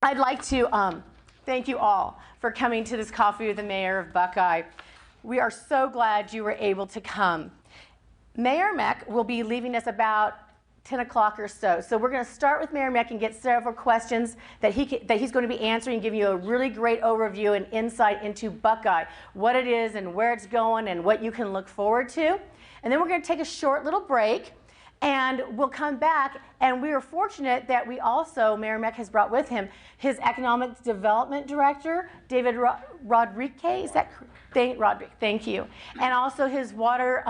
I'd like to thank you all for coming to this coffee with the mayor of Buckeye. We are so glad you were able to come. Mayor Meck will be leaving us about 10 o'clock or so. So we're going to start with Mayor Meck and get several questions that he's going to be answering and give you a really great overview and insight into Buckeye, what it is and where it's going and what you can look forward to. And then we're going to take a short little break. And we'll come back, and we are fortunate that we also, Mayor Meck has brought with him his Economic Development Director, David Roderique, is that correct? Roderique, thank you. And also his Water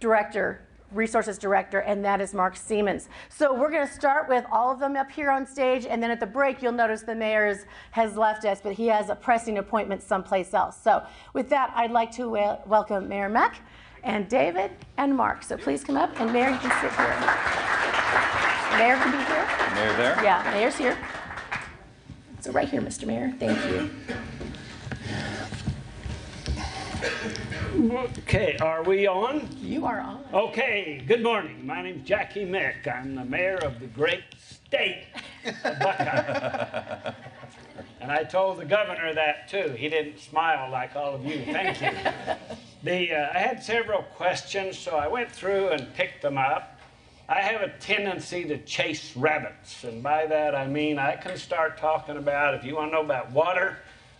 Director, Resources Director, and that is Mark Seamans. So we're going to start with all of them up here on stage, and then at the break, you'll notice the mayor has left us, but he has a pressing appointment someplace else. So with that, I'd like to welcome Mayor Meck, and David and Mark. So please come up, and Mayor, you can sit here. Mayor can be here. Mayor there? Yeah, Mayor's here. So right here, Mr. Mayor. Thank you. Okay, are we on? You are on. Okay, good morning. My name's Jackie Meck. I'm the mayor of the great state of Buckeye. And I told the governor that too. He didn't smile like all of you. Thank you. I had several questions, so I went through and picked them up. I have a tendency to chase rabbits, and by that I mean I can start talking about, if you want to know about water,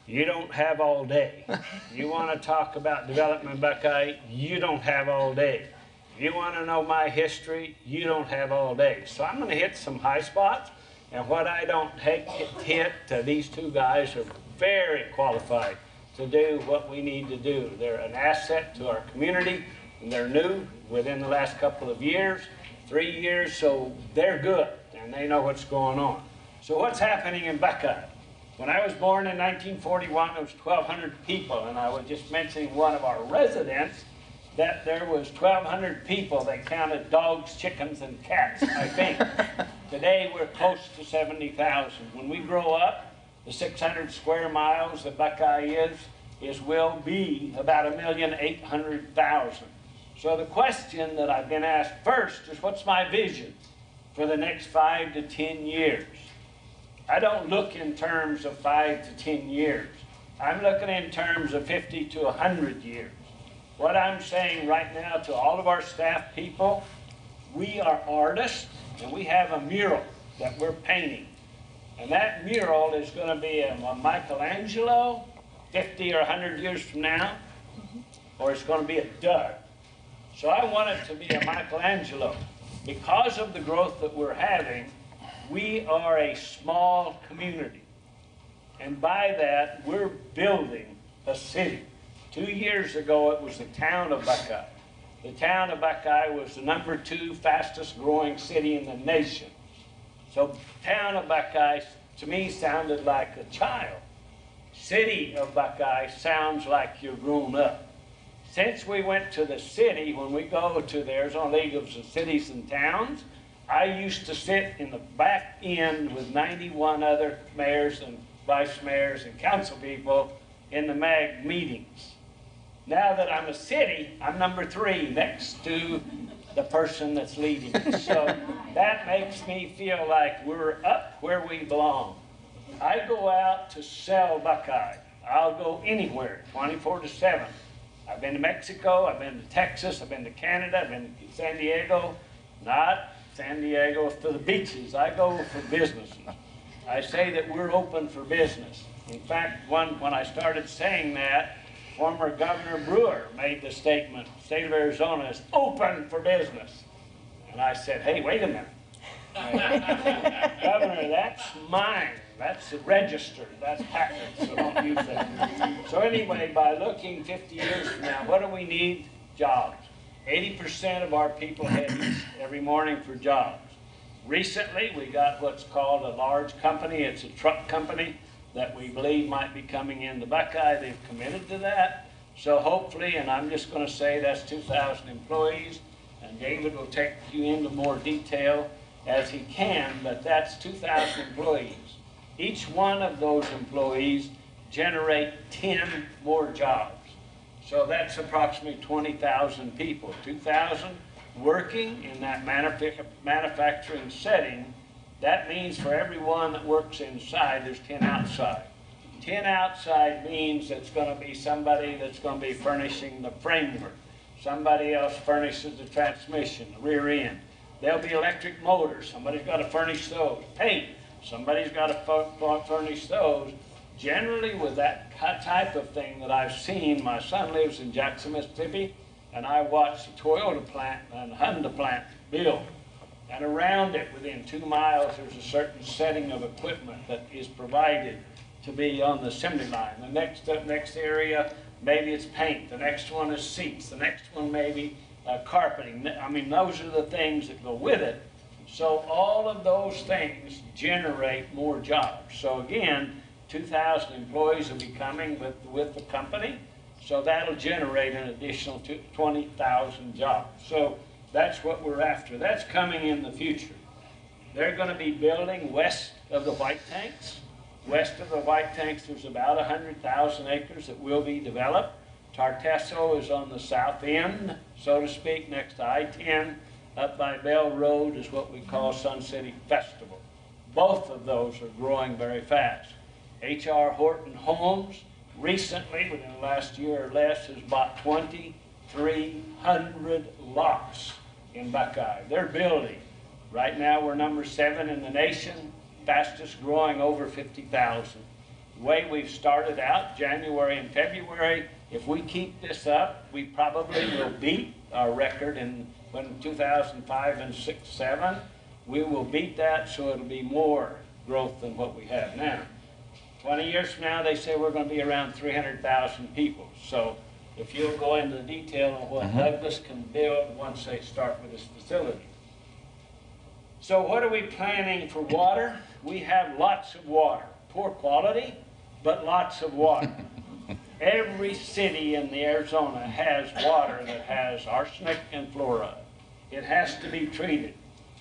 you don't have all day. You want to talk about development in Buckeye, you don't have all day. If you want to know my history, you don't have all day. So I'm going to hit some high spots, and what I don't hit, these two guys are very qualified to do what we need to do. They're an asset to our community, and they're new within the last couple of years, 3 years, so they're good, and they know what's going on. So what's happening in Buckeye? When I was born in 1941, there was 1,200 people, and I was just mentioning one of our residents that there was 1,200 people that counted dogs, chickens, and cats, I think. Today, we're close to 70,000. When we grow up, the 600 square miles that Buckeye will be about 1,800,000. So the question that I've been asked first is, what's my vision for the next 5 to 10 years? I don't look in terms of 5 to 10 years. I'm looking in terms of 50 to 100 years. What I'm saying right now to all of our staff people, we are artists, and we have a mural that we're painting. And that mural is going to be a Michelangelo 50 or 100 years from now, or it's going to be a Doug. So I want it to be a Michelangelo. Because of the growth that we're having, we are a small community. And by that, we're building a city. 2 years ago, it was the town of Buckeye. The town of Buckeye was the #2 fastest growing city in the nation. So town of Buckeye, to me, sounded like a child. City of Buckeye sounds like you're grown up. Since we went to the city, when we go to the Arizona League of Cities and Towns, I used to sit in the back end with 91 other mayors and vice mayors and council people in the MAG meetings. Now that I'm a city, I'm #3 next to the person that's leading. So that makes me feel like we're up where we belong. I go out to sell Buckeye. I'll go anywhere, 24/7. I've been to Mexico, I've been to Texas, I've been to Canada, I've been to San Diego. Not San Diego for the beaches, I go for businesses. I say that we're open for business. In fact, when I started saying that, former Governor Brewer made the statement, the state of Arizona is open for business. And I said, hey, wait a minute. Governor, that's mine. That's registered. That's patent, so don't use that. So anyway, by looking 50 years from now, what do we need? Jobs. 80% of our people head east every morning for jobs. Recently, we got what's called a large company. It's a truck company that we believe might be coming into Buckeye. They've committed to that. So hopefully, and I'm just going to say that's 2,000 employees, and David will take you into more detail as he can, but that's 2,000 employees. Each one of those employees generate 10 more jobs. So that's approximately 20,000 people, 2,000 working in that manufacturing setting, That means for everyone that works inside, there's 10 outside. 10 outside means it's going to be somebody that's going to be furnishing the framework. Somebody else furnishes the transmission, the rear end. There'll be electric motors. Somebody's got to furnish those. Paint. Somebody's got to furnish those. Generally, with that type of thing that I've seen, my son lives in Jackson, Mississippi, and I watched the Toyota plant and the Honda plant build. And around it, within 2 miles, there's a certain setting of equipment that is provided to be on the assembly line. The next area, maybe it's paint. The next one is seats. The next one maybe carpeting. I mean, those are the things that go with it. So all of those things generate more jobs. So again, 2,000 employees will be coming with the company. So that'll generate an additional 20,000 jobs. So that's what we're after. That's coming in the future. They're going to be building west of the white tanks. West of the white tanks, there's about 100,000 acres that will be developed. Tartesso is on the south end, so to speak, next to I-10. Up by Bell Road is what we call Sun City Festival. Both of those are growing very fast. H.R. Horton Homes, recently, within the last year or less, has bought 2,300 lots in Buckeye. They're building. Right now, we're number 7 in the nation, fastest growing over 50,000. The way we've started out, January and February, if we keep this up, we probably will beat our record in 2005 and 6, 7. We will beat that, so it'll be more growth than what we have now. 20 years from now, they say we're going to be around 300,000 people. So if you'll go into the detail on what Douglas can build once they start with this facility. So what are we planning for water? We have lots of water. Poor quality, but lots of water. Every city in the Arizona has water that has arsenic and fluoride. It has to be treated.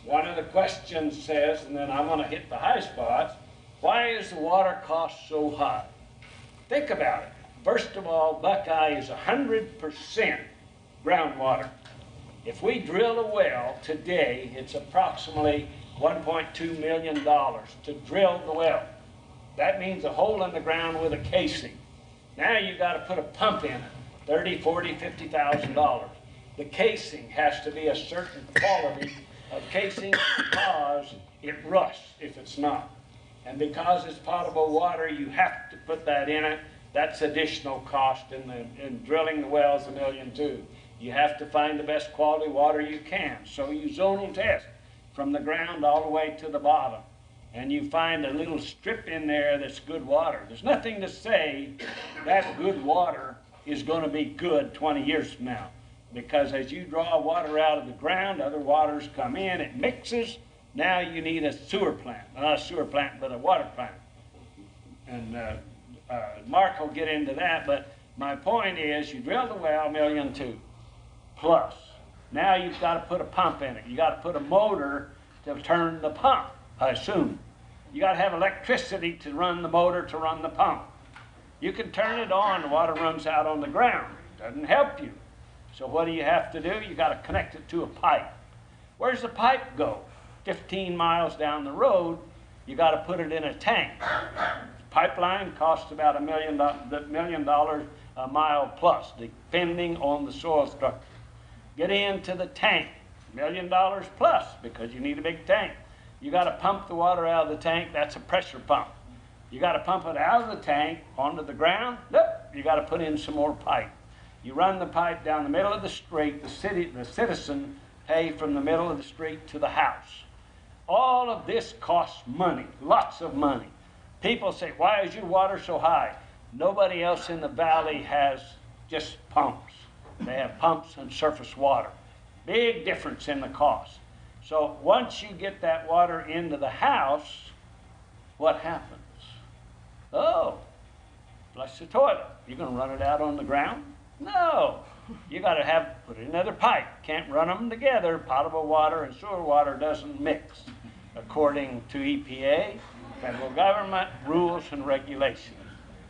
One of the questions says, and then I'm going to hit the high spots, why is the water cost so high? Think about it. First of all, Buckeye is 100% groundwater. If we drill a well today, it's approximately $1.2 million to drill the well. That means a hole in the ground with a casing. Now you've got to put a pump in it, $30,000, $40,000, $50,000. The casing has to be a certain quality of casing because it rusts if it's not. And because it's potable water, you have to put that in it. That's additional cost in drilling the wells, $1 million too. You have to find the best quality water you can. So you zonal test from the ground all the way to the bottom. And you find a little strip in there that's good water. There's nothing to say that good water is going to be good 20 years from now. Because as you draw water out of the ground, other waters come in, it mixes. Now you need a sewer plant. Not a sewer plant, but a water plant. And Mark will get into that, but my point is you drill the well, $1.2 million plus. Now you've got to put a pump in it. You got to put a motor to turn the pump, I assume. You got to have electricity to run the motor to run the pump. You can turn it on, the water runs out on the ground. Doesn't help you. So what do you have to do? You got to connect it to a pipe. Where's the pipe go? 15 miles down the road, you got to put it in a tank. Pipeline costs about $1 million a mile plus, depending on the soil structure. Get into the tank, $1 million plus, because you need a big tank. You got to pump the water out of the tank. That's a pressure pump. You got to pump it out of the tank onto the ground. Nope, you got to put in some more pipe. You run the pipe down the middle of the street. The citizen pay from the middle of the street to the house. All of this costs money, lots of money. People say, why is your water so high? Nobody else in the valley has just pumps. They have pumps and surface water. Big difference in the cost. So once you get that water into the house, what happens? Oh, flush the toilet. You're going to run it out on the ground? No. You got to put in another pipe. Can't run them together. Potable water and sewer water doesn't mix, according to EPA, federal government rules and regulations.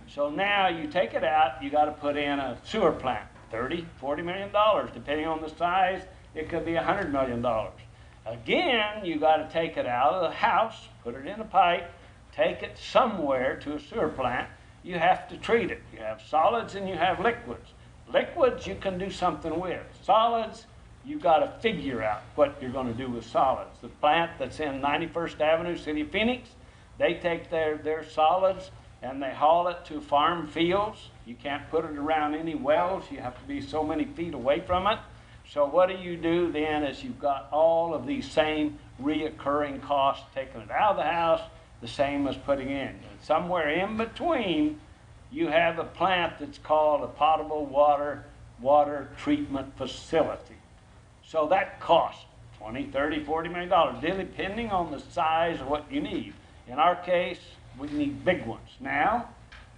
So now you take it out, you got to put in a sewer plant, $30, $40 million, depending on the size. It could be $100 million. Again, you got to take it out of the house, put it in a pipe, take it somewhere to a sewer plant. You have to treat it. You have solids and you have liquids. Liquids you can do something with. Solids, you've got to figure out what you're going to do with solids. The plant that's in 91st Avenue, City of Phoenix, they take their solids and they haul it to farm fields. You can't put it around any wells. You have to be so many feet away from it. So what do then is you've got all of these same reoccurring costs, taking it out of the house, the same as putting in. And somewhere in between, you have a plant that's called a potable water treatment facility. So that costs $20, $30, $40 million, depending on the size of what you need. In our case, we need big ones. Now,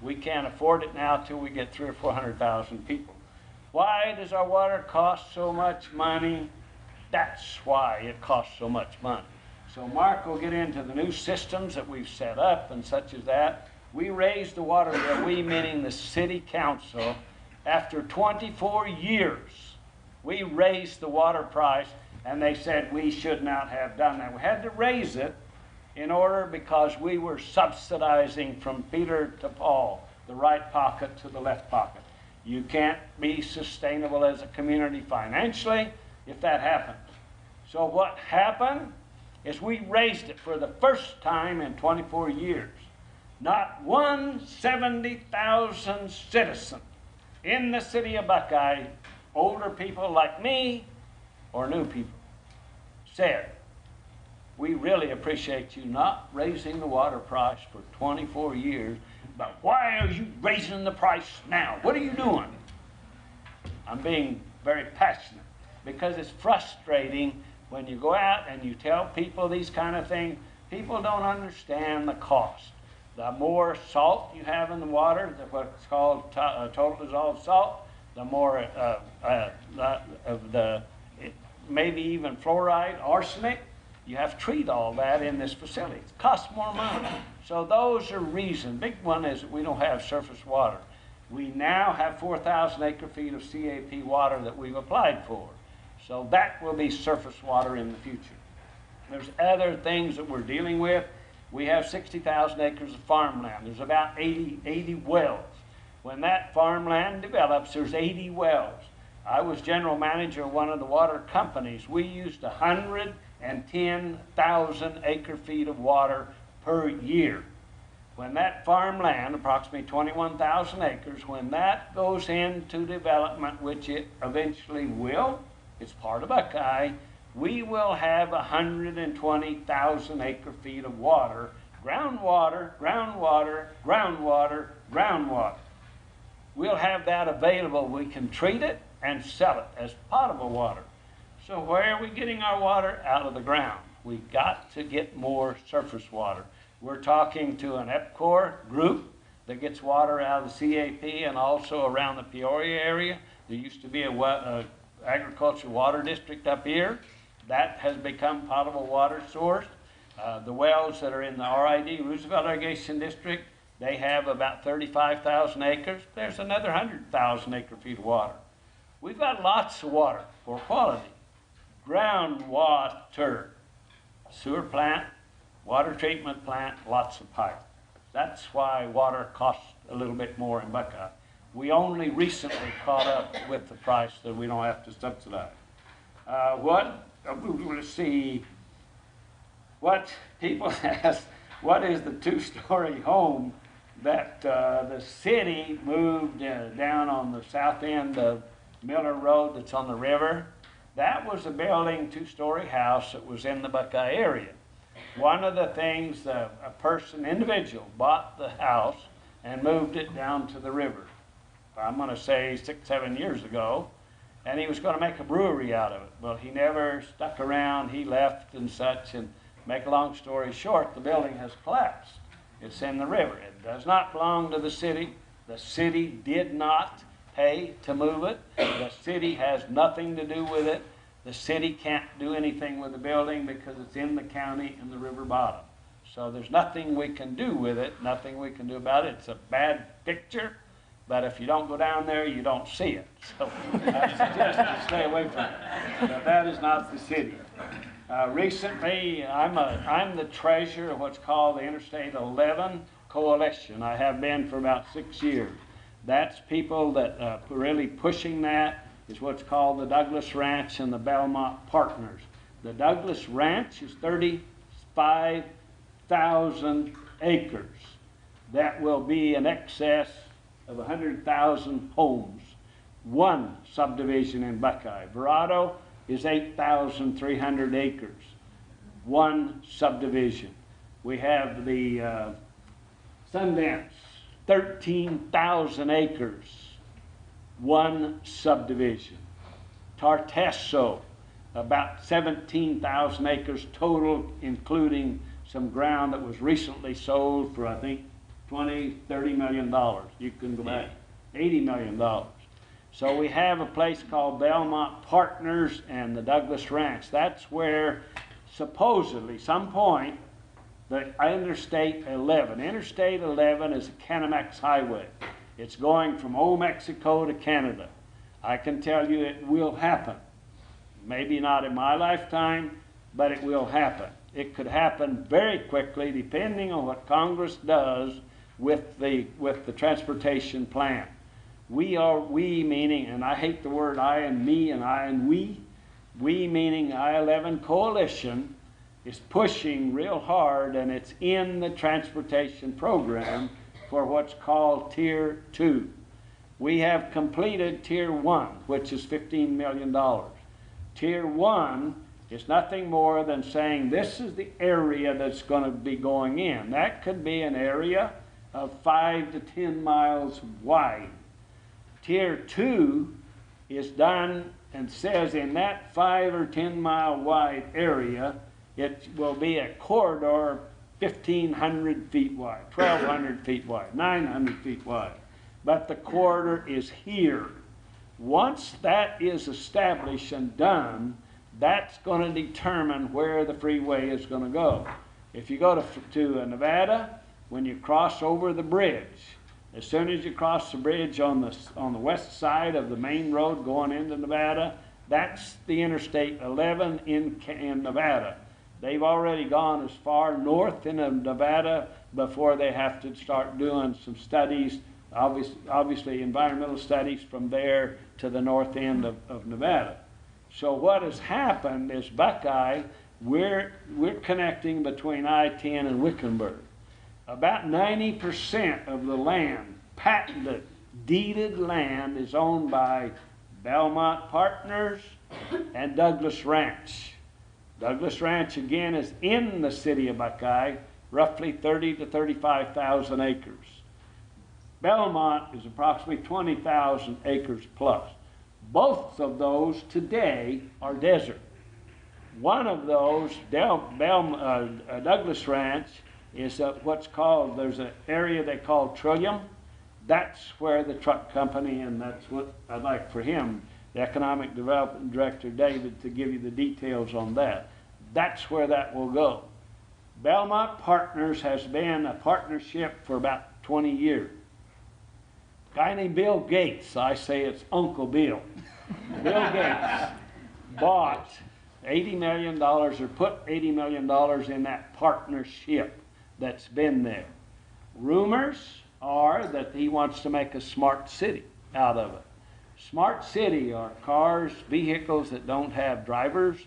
we can't afford it now till we get 300,000 or 400,000 people. Why does our water cost so much money? That's why it costs so much money. So Mark will get into the new systems that we've set up and such as that. We raised the water bill, we meaning the city council, after 24 years. We raised the water price and they said we should not have done that. We had to raise it in order because we were subsidizing from Peter to Paul, the right pocket to the left pocket. You can't be sustainable as a community financially if that happens. So what happened is we raised it for the first time in 24 years. Not one 70,000 citizen in the city of Buckeye, older people like me or new people, said, we really appreciate you not raising the water price for 24 years, but why are you raising the price now? What are you doing? I'm being very passionate because it's frustrating when you go out and you tell people these kind of things. People don't understand the cost. The more salt you have in the water, what's called total dissolved salt, the more maybe even fluoride, arsenic, you have to treat all that in this facility. It costs more money. So those are reasons. Big one is that we don't have surface water. We now have 4,000 acre-feet of CAP water that we've applied for. So that will be surface water in the future. There's other things that we're dealing with. We have 60,000 acres of farmland. There's about 80 wells. When that farmland develops, there's 80 wells. I was general manager of one of the water companies. We used 110,000 acre-feet of water per year. When that farmland, approximately 21,000 acres, when that goes into development, which it eventually will, it's part of Buckeye, we will have 120,000 acre-feet of water, groundwater, groundwater, groundwater, groundwater. We'll have that available. We can treat it and sell it as potable water. So where are we getting our water? Out of the ground. We've got to get more surface water. We're talking to an EPCOR group that gets water out of the CAP and also around the Peoria area. There used to be a agricultural water district up here. That has become potable water source. The wells that are in the RID, Roosevelt Irrigation District, they have about 35,000 acres. There's another 100,000 acre-feet of water. We've got lots of water for quality. Groundwater, sewer plant, water treatment plant, lots of pipe. That's why water costs a little bit more in Buckeye. We only recently caught up with the price that we don't have to subsidize. Let's see, what people ask, what is the two-story home that the city moved down on the south end of Miller Road that's on the river? That was a building, two-story house that was in the Buckeye area. One of the things, a individual bought the house and moved it down to the river. I'm going to say 6, 7 years ago, and he was going to make a brewery out of it. Well, he never stuck around. He left and such, and make a long story short, the building has collapsed. It's in the river. It does not belong to the city. The city did not pay to move it. The city has nothing to do with it. The city can't do anything with the building because it's in the county in the river bottom. So there's nothing we can do with it, nothing we can do about it. It's a bad picture, but if you don't go down there, you don't see it. So I suggest you stay away from it. But that is not the city. Recently, I'm the treasurer of what's called the Interstate 11 Coalition. I have been for about 6 years. That's people that really pushing that is what's called the Douglas Ranch and the Belmont Partners. The Douglas Ranch is 35,000 acres. That will be in excess of 100,000 homes. One subdivision in Buckeye. Verado is 8,300 acres. One subdivision. We have the Sundance, 13,000 acres. One subdivision. Tartesso, about 17,000 acres total, including some ground that was recently sold for, I think, $20–30 million. You can go back, $80 million. So we have a place called Belmont Partners and the Douglas Ranch. That's where supposedly, some point, the Interstate 11. Interstate 11 is a Canamex highway. It's going from Old Mexico to Canada. I can tell you it will happen. Maybe not in my lifetime, but it will happen. It could happen very quickly depending on what Congress does with the transportation plan. We meaning, and I hate the word I and me and I and we meaning I-11 Coalition is pushing real hard, and it's in the transportation program for what's called Tier 2. We have completed Tier 1, which is $15 million. Tier 1 is nothing more than saying this is the area that's going to be going in. That could be an area of 5 to 10 miles wide. Tier 2 is done and says in that 5 or 10 mile wide area, it will be a corridor 1,500 feet wide, 1,200 feet wide, 900 feet wide. But the corridor is here. Once that is established and done, that's going to determine where the freeway is going to go. If you go to Nevada, when you cross over the bridge, as soon as you cross the bridge on the west side of the main road going into Nevada, that's the Interstate 11 in Nevada. They've already gone as far north in Nevada before they have to start doing some studies, obviously environmental studies from there to the north end of Nevada. So what has happened is Buckeye, we're connecting between I-10 and Wickenburg. About 90% of the land, patented, deeded land, is owned by Belmont Partners and Douglas Ranch. Douglas Ranch, again, is in the city of Buckeye, roughly 30 to 35,000 acres. Belmont is approximately 20,000 acres plus. Both of those today are desert. One of those, Douglas Ranch, is what's called, there's an area they call Trillium. That's where the truck company, and that's what I'd like for him, the Economic Development Director, David, to give you the details on that. That's where that will go. Belmont Partners has been a partnership for about 20 years. A guy named Bill Gates, I say it's Uncle Bill. Bill Gates bought $80 million or put $80 million in that partnership that's been there. Rumors are that he wants to make a smart city out of it. Smart city are cars, vehicles that don't have drivers,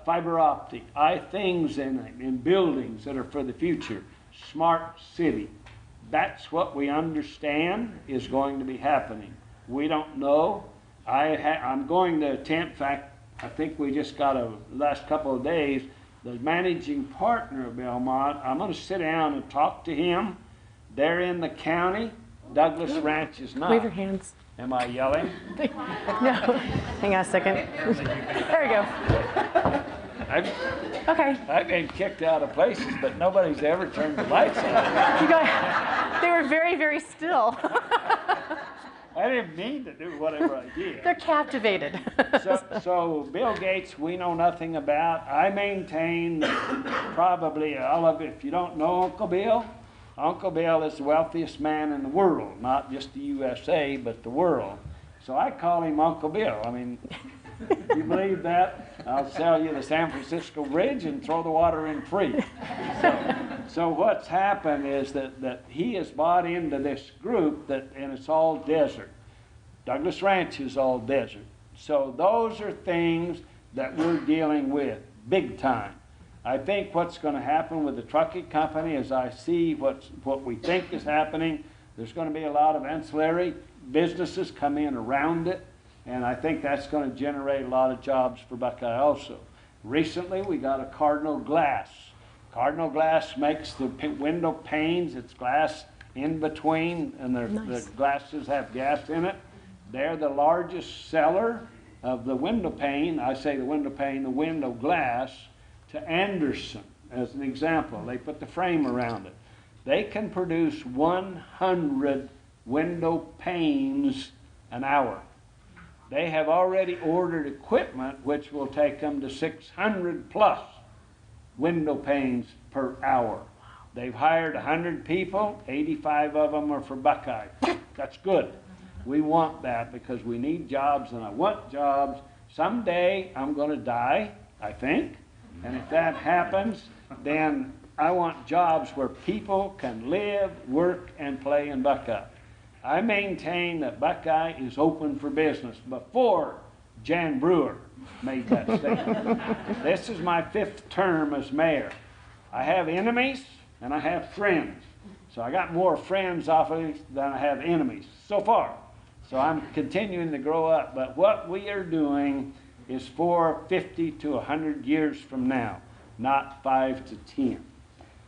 fiber optic, things in buildings that are for the future. Smart city. That's what we understand is going to be happening. We don't know. I'm going to attempt, in fact, I think we just got last couple of days, the managing partner of Belmont. I'm going to sit down and talk to him. They're in the county. Douglas Ranch is not. Wave your hands. Am I yelling? No. Hang on a second. There we go. I've been kicked out of places, but nobody's ever turned the lights on. They were very, very still. I didn't mean to do whatever I did. They're captivated. So Bill Gates, we know nothing about. I maintain probably all of it. If you don't know Uncle Bill is the wealthiest man in the world, not just the USA, but the world. So I call him Uncle Bill. I mean, You believe that? I'll sell you the San Francisco Bridge and throw the water in free. So what's happened is that he has bought into this group and it's all desert. Douglas Ranch is all desert. So those are things that we're dealing with big time. I think what's going to happen with the trucking company is I see what we think is happening. There's going to be a lot of ancillary businesses come in around it, and I think that's going to generate a lot of jobs for Buckeye also. Recently, we got a Cardinal Glass. Cardinal Glass makes the window panes. It's glass in between, and the glasses have gas in it. They're the largest seller of the window pane. I say the window pane, the window glass, to Anderson, as an example. They put the frame around it. They can produce 100 window panes an hour. They have already ordered equipment which will take them to 600 plus window panes per hour. They've hired 100 people, 85 of them are for Buckeye. That's good. We want that because we need jobs, and I want jobs. Someday I'm going to die, I think, and if that happens, then I want jobs where people can live, work, and play in Buckeye. I maintain that Buckeye is open for business before Jan Brewer made that statement. This is my 5th term as mayor. I have enemies and I have friends. So I got more friends off of it than I have enemies so far. So I'm continuing to grow up. But what we are doing is for 50 to 100 years from now, not 5 to 10.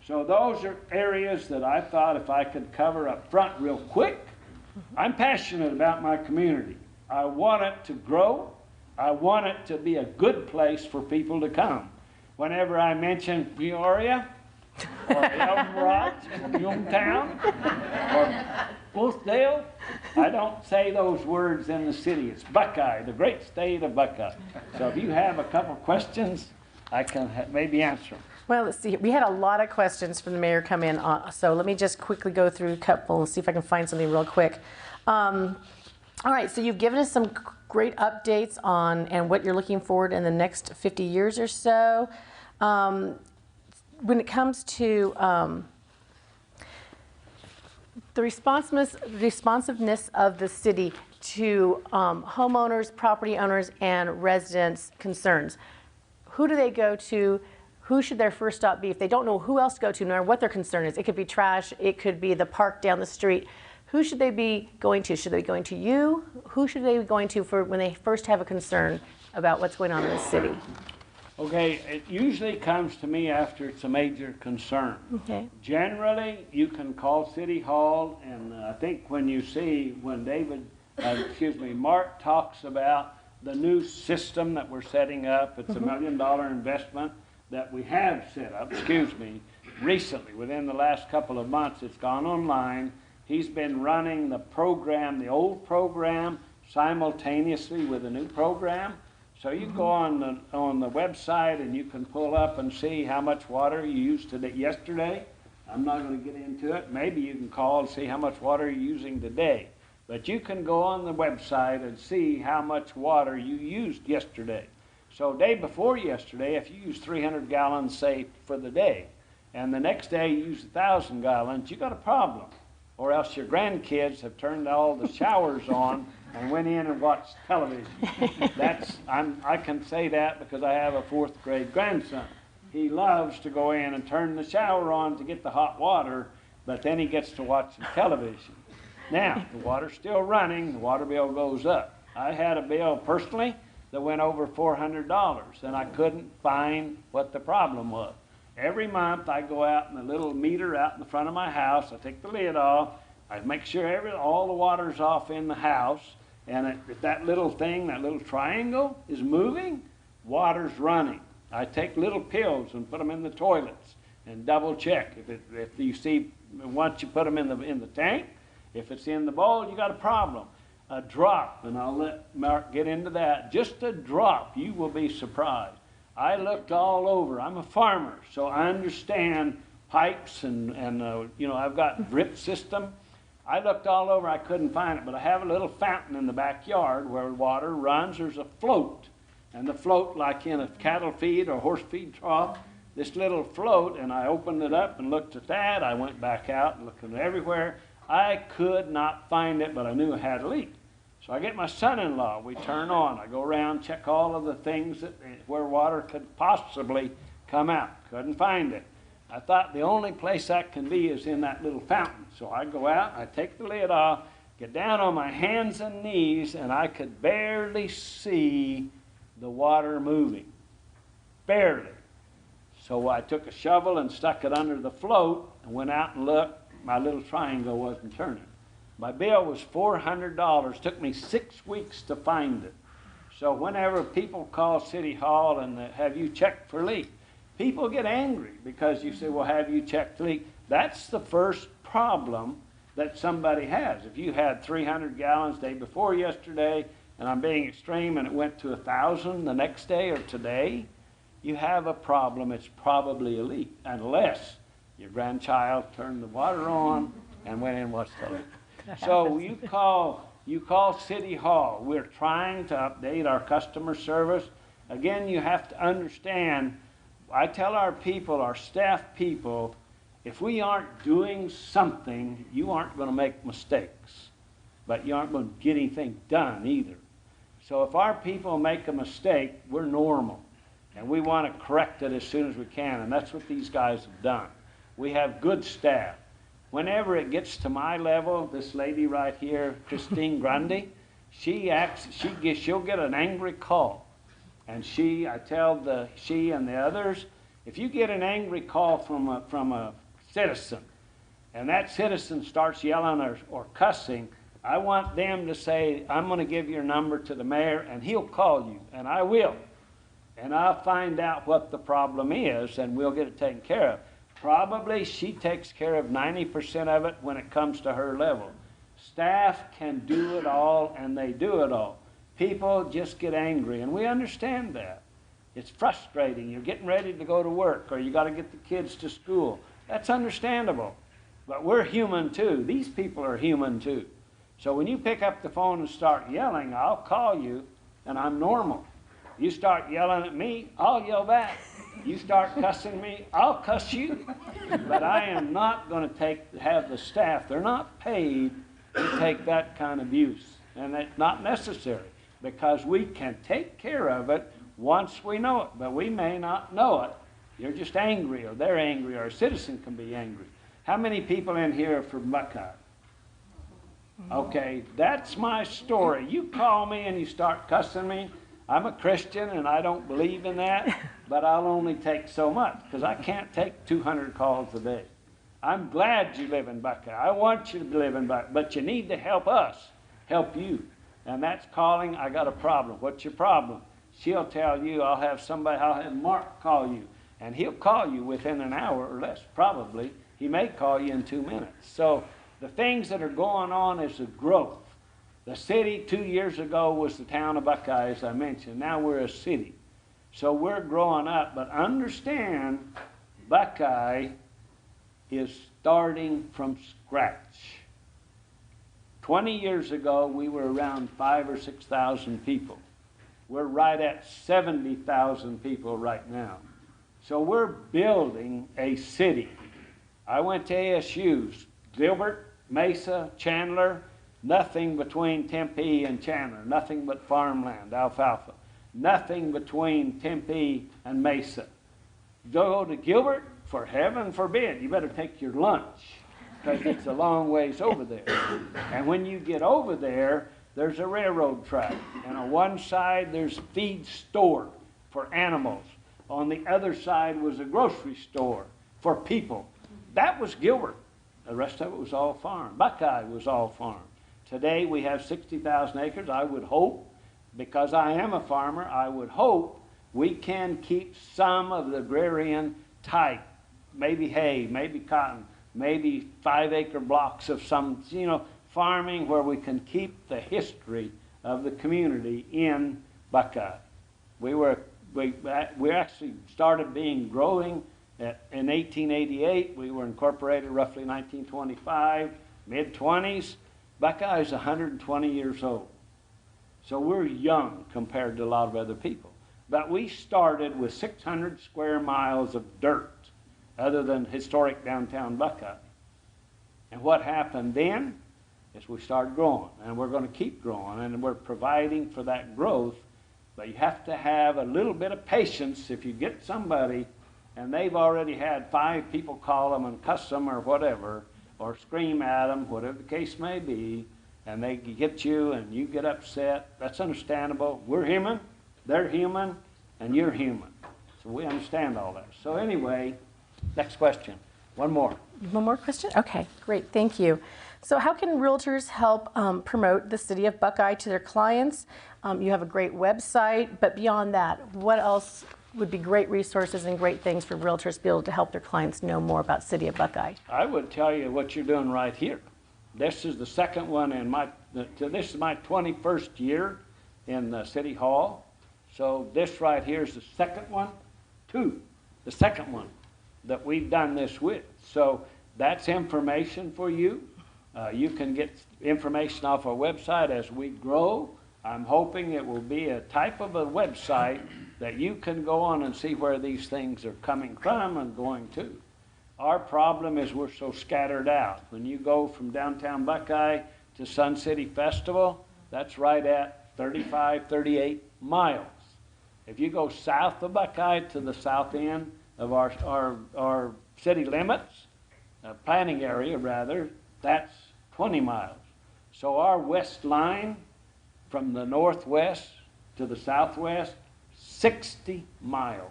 So those are areas that I thought if I could cover up front real quick. I'm passionate about my community. I want it to grow. I want it to be a good place for people to come. Whenever I mention Peoria, or Elm Rock, or Youngtown, or Boothdale, I don't say those words in the city. It's Buckeye, the great state of Buckeye. So if you have a couple questions, I can maybe answer them. Well, let's see. We had a lot of questions from the mayor come in, so let me just quickly go through a couple and see if I can find something real quick. All right, so you've given us some great updates on and what you're looking forward in the next 50 years or so. When it comes to the responsiveness of the city to homeowners, property owners, and residents' concerns, who do they go to? Who should their first stop be if they don't know who else to go to, no matter what their concern is? It could be trash, it could be the park down the street. Who should they be going to? Should they be going to you? Who should they be going to for when they first have a concern about what's going on in the city? Okay, it usually comes to me after it's a major concern. Okay. Generally, you can call City Hall, and I think when Mark talks about the new system that we're setting up, it's $1 million investment that we have set up, recently, within the last couple of months. It's gone online. He's been running the program, the old program, simultaneously with the new program. So you go on the website and you can pull up and see how much water you used yesterday. I'm not going to get into it. Maybe you can call and see how much water you're using today. But you can go on the website and see how much water you used yesterday. So day before yesterday, if you use 300 gallons, say, for the day, and the next day you use 1,000 gallons, you got a problem. Or else your grandkids have turned all the showers on and went in and watched television. I can say that because I have a 4th grade grandson. He loves to go in and turn the shower on to get the hot water, but then he gets to watch the television. Now, the water's still running, the water bill goes up. I had a bill personally that went over $400, and I couldn't find what the problem was. Every month I go out in the little meter out in the front of my house, I take the lid off, I make sure all the water's off in the house, and if that little thing, that little triangle is moving, water's running. I take little pills and put them in the toilets and double check. If you see, once you put them in the tank, if it's in the bowl, you got a problem. A drop, and I'll let Mark get into that, just a drop, you will be surprised. I looked all over. I'm a farmer, so I understand pipes and I've got drip system. I looked all over, I couldn't find it, but I have a little fountain in the backyard where water runs. There's a float and the float, like in a cattle feed or horse feed trough, this little float, and I opened it up and looked at that. I went back out and looked everywhere. I could not find it, but I knew it had a leak. So I get my son-in-law. We turn on. I go around, check all of the things where water could possibly come out. Couldn't find it. I thought the only place that can be is in that little fountain. So I go out, I take the lid off, get down on my hands and knees, and I could barely see the water moving. Barely. So I took a shovel and stuck it under the float and went out and looked. My little triangle wasn't turning. My bill was $400. Took me 6 weeks to find it. So whenever people call City Hall and have you checked for leak, people get angry because you say, well, have you checked the leak? That's the first problem that somebody has. If you had 300 gallons day before yesterday, and I'm being extreme, and it went to 1,000 the next day or today, you have a problem. It's probably a leak, unless your grandchild turned the water on and went in and watched the leak. So you call City Hall. We're trying to update our customer service. Again, you have to understand, I tell our people, our staff people, if we aren't doing something, you aren't going to make mistakes, but you aren't going to get anything done either. So if our people make a mistake, we're normal, and we want to correct it as soon as we can, and that's what these guys have done. We have good staff. Whenever it gets to my level, this lady right here, Christine Grundy, she'll get an angry call. And she and the others, if you get an angry call from a citizen, and that citizen starts yelling or cussing, I want them to say, I'm going to give your number to the mayor, and he'll call you, and I will. And I'll find out what the problem is, and we'll get it taken care of. Probably she takes care of 90% of it when it comes to her level. Staff can do it all, and they do it all. People just get angry, and we understand that. It's frustrating. You're getting ready to go to work, or you got to get the kids to school. That's understandable. But we're human too. These people are human too. So when you pick up the phone and start yelling, I'll call you, and I'm normal. You start yelling at me, I'll yell back. You start cussing me, I'll cuss you. But I am not going to have the staff, they're not paid to take that kind of abuse. And it's not necessary, because we can take care of it once we know it. But we may not know it. You're just angry, or they're angry, or a citizen can be angry. How many people in here are from Buckeye? Okay, that's my story. You call me and you start cussing me. I'm a Christian and I don't believe in that, but I'll only take so much, because I can't take 200 calls a day. I'm glad you live in Buckeye. I want you to live in Buckeye, but you need to help us help you. And that's calling, I got a problem. What's your problem? She'll tell you, I'll have Mark call you, and he'll call you within an hour or less, probably. He may call you in 2 minutes. So the things that are going on is a growth. The city 2 years ago was the town of Buckeye, as I mentioned. Now we're a city. So we're growing up, but understand Buckeye is starting from scratch. 20 years ago, we were around 5,000 or 6,000 people. We're right at 70,000 people right now. So we're building a city. I went to ASU's, Gilbert, Mesa, Chandler, nothing between Tempe and Chandler, nothing but farmland, alfalfa. Nothing between Tempe and Mesa. Go to Gilbert, for heaven forbid, you better take your lunch, because it's a long ways over there. And when you get over there, there's a railroad track. And on one side, there's a feed store for animals. On the other side was a grocery store for people. That was Gilbert. The rest of it was all farm. Buckeye was all farm. Today we have 60,000 acres. I would hope, because I am a farmer, I would hope we can keep some of the agrarian type, maybe hay, maybe cotton, maybe 5-acre blocks of some, farming, where we can keep the history of the community in Buckeye. We actually started growing in 1888. We were incorporated roughly 1925, mid-20s. Buckeye is 120 years old. So we're young compared to a lot of other people. But we started with 600 square miles of dirt, other than historic downtown Buckeye. And what happened then is we started growing, and we're going to keep growing, and we're providing for that growth. But you have to have a little bit of patience. If you get somebody and they've already had 5 people call them and cuss them or whatever, or scream at them, whatever the case may be, and they get you and you get upset, that's understandable. We're human, they're human, and you're human. So we understand all that. So anyway, next question. One more. One more question? Okay, great, thank you. So how can realtors help promote the city of Buckeye to their clients? You have a great website, but beyond that, what else would be great resources and great things for realtors to be able to help their clients know more about City of Buckeye? I would tell you what you're doing right here. This is the second one in this is my 21st year in the City Hall. So this right here is the second one, the second one that we've done this with. So that's information for you. You can get information off our website as we grow. I'm hoping it will be a type of a website that you can go on and see where these things are coming from and going to. Our problem is we're so scattered out. When you go from downtown Buckeye to Sun City Festival, that's right at 35, 38 miles. If you go south of Buckeye to the south end of our city limits, planning area rather, that's 20 miles. So our west line from the northwest to the southwest, 60 miles.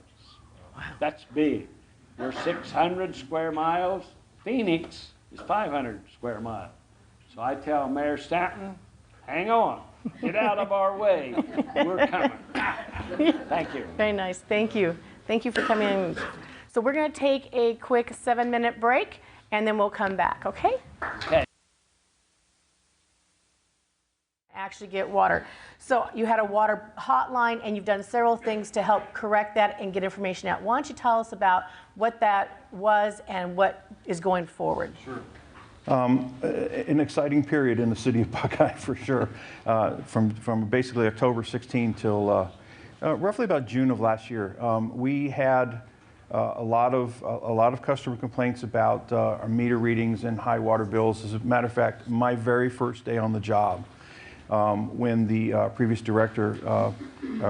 Wow. That's big. We're 600 square miles. Phoenix is 500 square miles. So I tell Mayor Stanton, hang on, get out of our way. We're coming. Thank you. Very nice. Thank you. Thank you for coming in. So we're going to take a quick 7-minute break, and then we'll come back, okay? Okay. Actually get water. So you had a water hotline, and you've done several things to help correct that and get information out. Why don't you tell us about what that was and what is going forward? Sure. An exciting period in the city of Buckeye for sure. From basically October 16 till roughly about June of last year, we had a lot of customer complaints about our meter readings and high water bills. As a matter of fact, my very first day on the job, when the previous director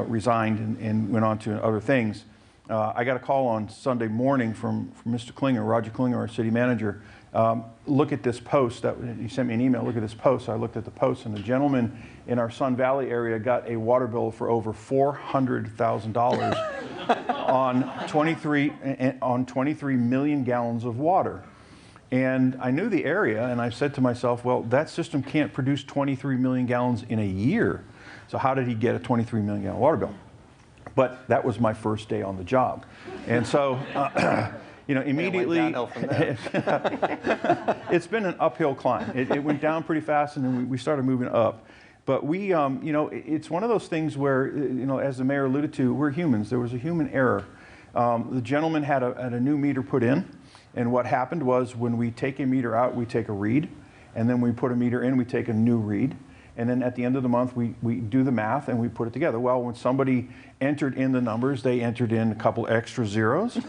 resigned and went on to other things, I got a call on Sunday morning from Mr. Klinger, Roger Klinger, our city manager. Look at this post. He sent me an email. Look at this post. So I looked at the post, and the gentleman in our Sun Valley area got a water bill for over $400,000 on 23 million gallons of water. And I knew the area, and I said to myself, well, that system can't produce 23 million gallons in a year. So how did he get a 23 million gallon water bill? But that was my first day on the job. And so, you know, immediately, it's been an uphill climb. It went down pretty fast, and then we started moving up. But we, you know, it's one of those things where, you know, as the mayor alluded to, we're humans. There was a human error. The gentleman had a new meter put in. And what happened was when we take a meter out, we take a read. And then we put a meter in, we take a new read. And then at the end of the month, we do the math and we put it together. Well, when somebody entered in the numbers, they entered in a couple extra zeros.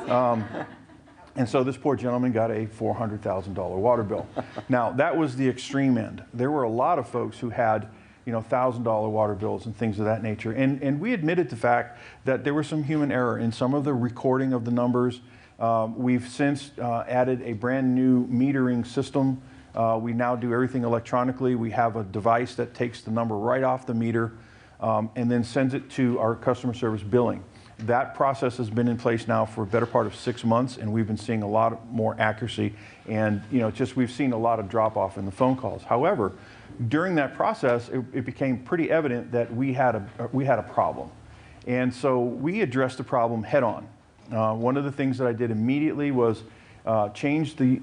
And so this poor gentleman got a $400,000 water bill. Now, that was the extreme end. There were a lot of folks who had, you know, $1,000 water bills and things of that nature. And we admitted the fact that there was some human error in some of the recording of the numbers. We've since added a brand new metering system. We now do everything electronically. We have a device that takes the number right off the meter and then sends it to our customer service billing. That process has been in place now for a better part of 6 months, and we've been seeing a lot more accuracy. And you know, just we've seen a lot of drop off in the phone calls. However, during that process, it became pretty evident that we had a problem, and so we addressed the problem head on. One of the things that I did immediately was change the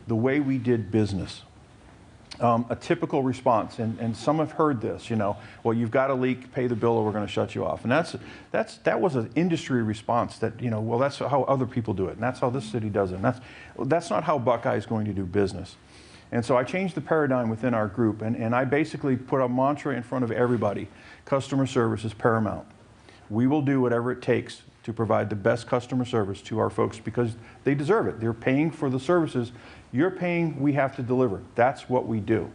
way we did business. A typical response, and some have heard this, you know, well, you've got a leak, pay the bill or we're going to shut you off. And that was an industry response that, you know, well, that's how other people do it, and that's how this city does it. And that's not how Buckeye is going to do business. And so I changed the paradigm within our group, and I basically put a mantra in front of everybody. Customer service is paramount. We will do whatever it takes to provide the best customer service to our folks because they deserve it. They're paying for the services. You're paying, we have to deliver. That's what we do.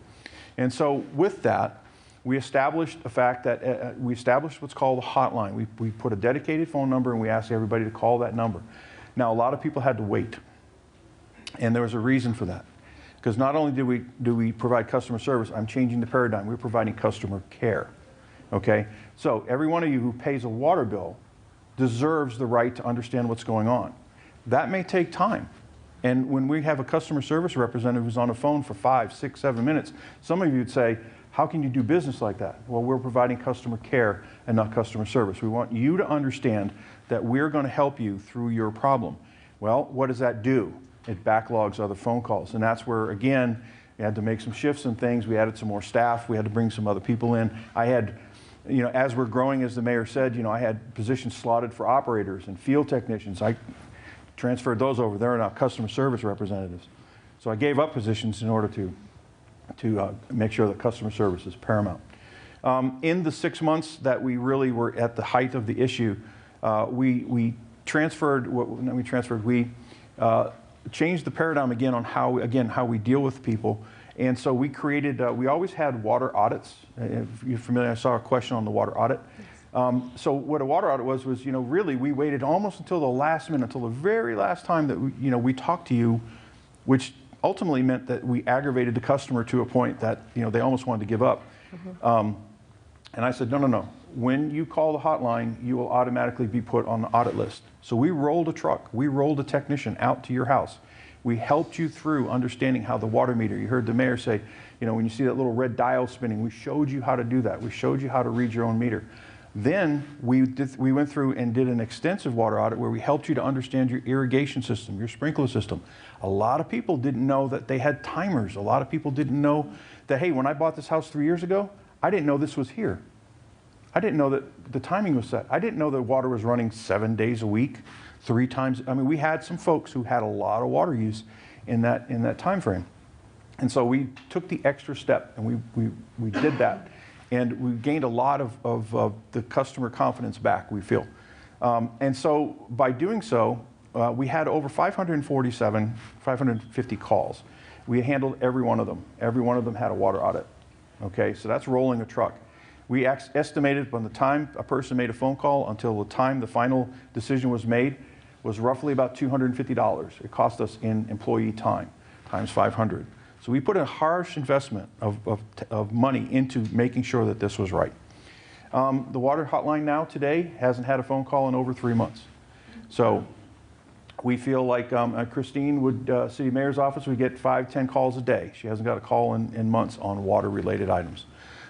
And so with that, we established the fact that we established what's called a hotline. We put a dedicated phone number and we asked everybody to call that number. Now, a lot of people had to wait. And there was a reason for that. Because not only do we provide customer service, I'm changing the paradigm. We're providing customer care. Okay? So every one of you who pays a water bill deserves the right to understand what's going on. That may take time. And when we have a customer service representative who's on the phone for 5, 6, 7 minutes, some of you would say, how can you do business like that? Well, we're providing customer care and not customer service. We want you to understand that we're going to help you through your problem. Well, what does that do? It backlogs other phone calls. And that's where, again, we had to make some shifts and things. We added some more staff. We had to bring some other people in. I had, as we're growing, as the mayor said, I had positions slotted for operators and field technicians. I transferred those over. They're now customer service representatives. So I gave up positions in order to make sure that customer service is paramount. In the 6 months that we really were at the height of the issue, we changed the paradigm again on how we deal with people. And so we created, we always had water audits. If you're familiar, I saw a question on the water audit. So what a water audit was really we waited almost until the last minute, until the very last time that we talked to you, which ultimately meant that we aggravated the customer to a point that they almost wanted to give up. And I said, no. When you call the hotline, you will automatically be put on the audit list. So we rolled a truck. We rolled a technician out to your house. We helped you through understanding how the water meter, you heard the mayor say, when you see that little red dial spinning, we showed you how to do that. We showed you how to read your own meter. Then we went through and did an extensive water audit where we helped you to understand your irrigation system, your sprinkler system. A lot of people didn't know that they had timers. A lot of people didn't know that, hey, when I bought this house 3 years ago, I didn't know this was here. I didn't know that the timing was set. I didn't know that water was running 7 days a week, 3 times. I mean, we had some folks who had a lot of water use in that time frame. And so we took the extra step and we did that. And we gained a lot of the customer confidence back, we feel. And so by doing so, we had over 550 calls. We handled every one of them. Every one of them had a water audit. Okay, so that's rolling a truck. We estimated from the time a person made a phone call until the time the final decision was made was roughly about $250. It cost us in employee time, times 500. So we put a harsh investment of money into making sure that this was right. The water hotline now today hasn't had a phone call in over 3 months. So we feel like Christine city mayor's office, we get 5, 10 calls a day. She hasn't got a call in months on water-related items.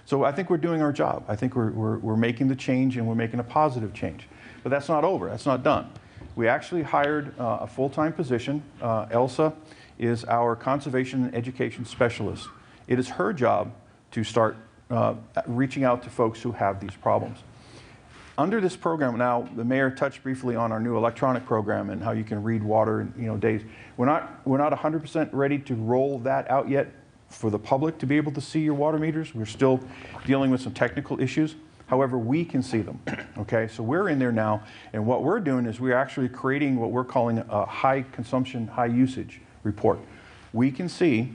So I think we're doing our job. I think we're making the change and we're making a positive change. But that's not over. That's not done. We actually hired a full-time position. Elsa is our conservation and education specialist. It is her job to start reaching out to folks who have these problems. Under this program now, the mayor touched briefly on our new electronic program and how you can read water in days. We're not 100% ready to roll that out yet for the public to be able to see your water meters. We're still dealing with some technical issues. However, we can see them, okay? So we're in there now, and what we're doing is we're actually creating what we're calling a high consumption, high usage report. We can see,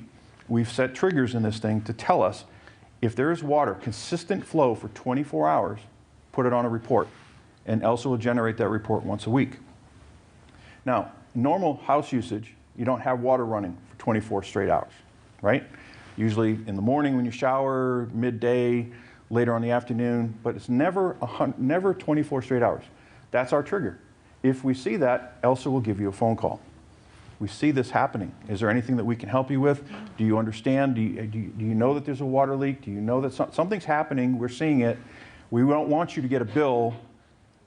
we've set triggers in this thing to tell us if there is water, consistent flow for 24 hours, put it on a report, and Elsa will generate that report once a week. Now, normal house usage, you don't have water running for 24 straight hours, right? Usually in the morning when you shower, midday, later on in the afternoon, but it's never 24 straight hours. That's our trigger. If we see that, Elsa will give you a phone call. We see this happening. Is there anything that we can help you with? Do you understand? Do you know that there's a water leak? Do you know that something's happening? We're seeing it. We don't want you to get a bill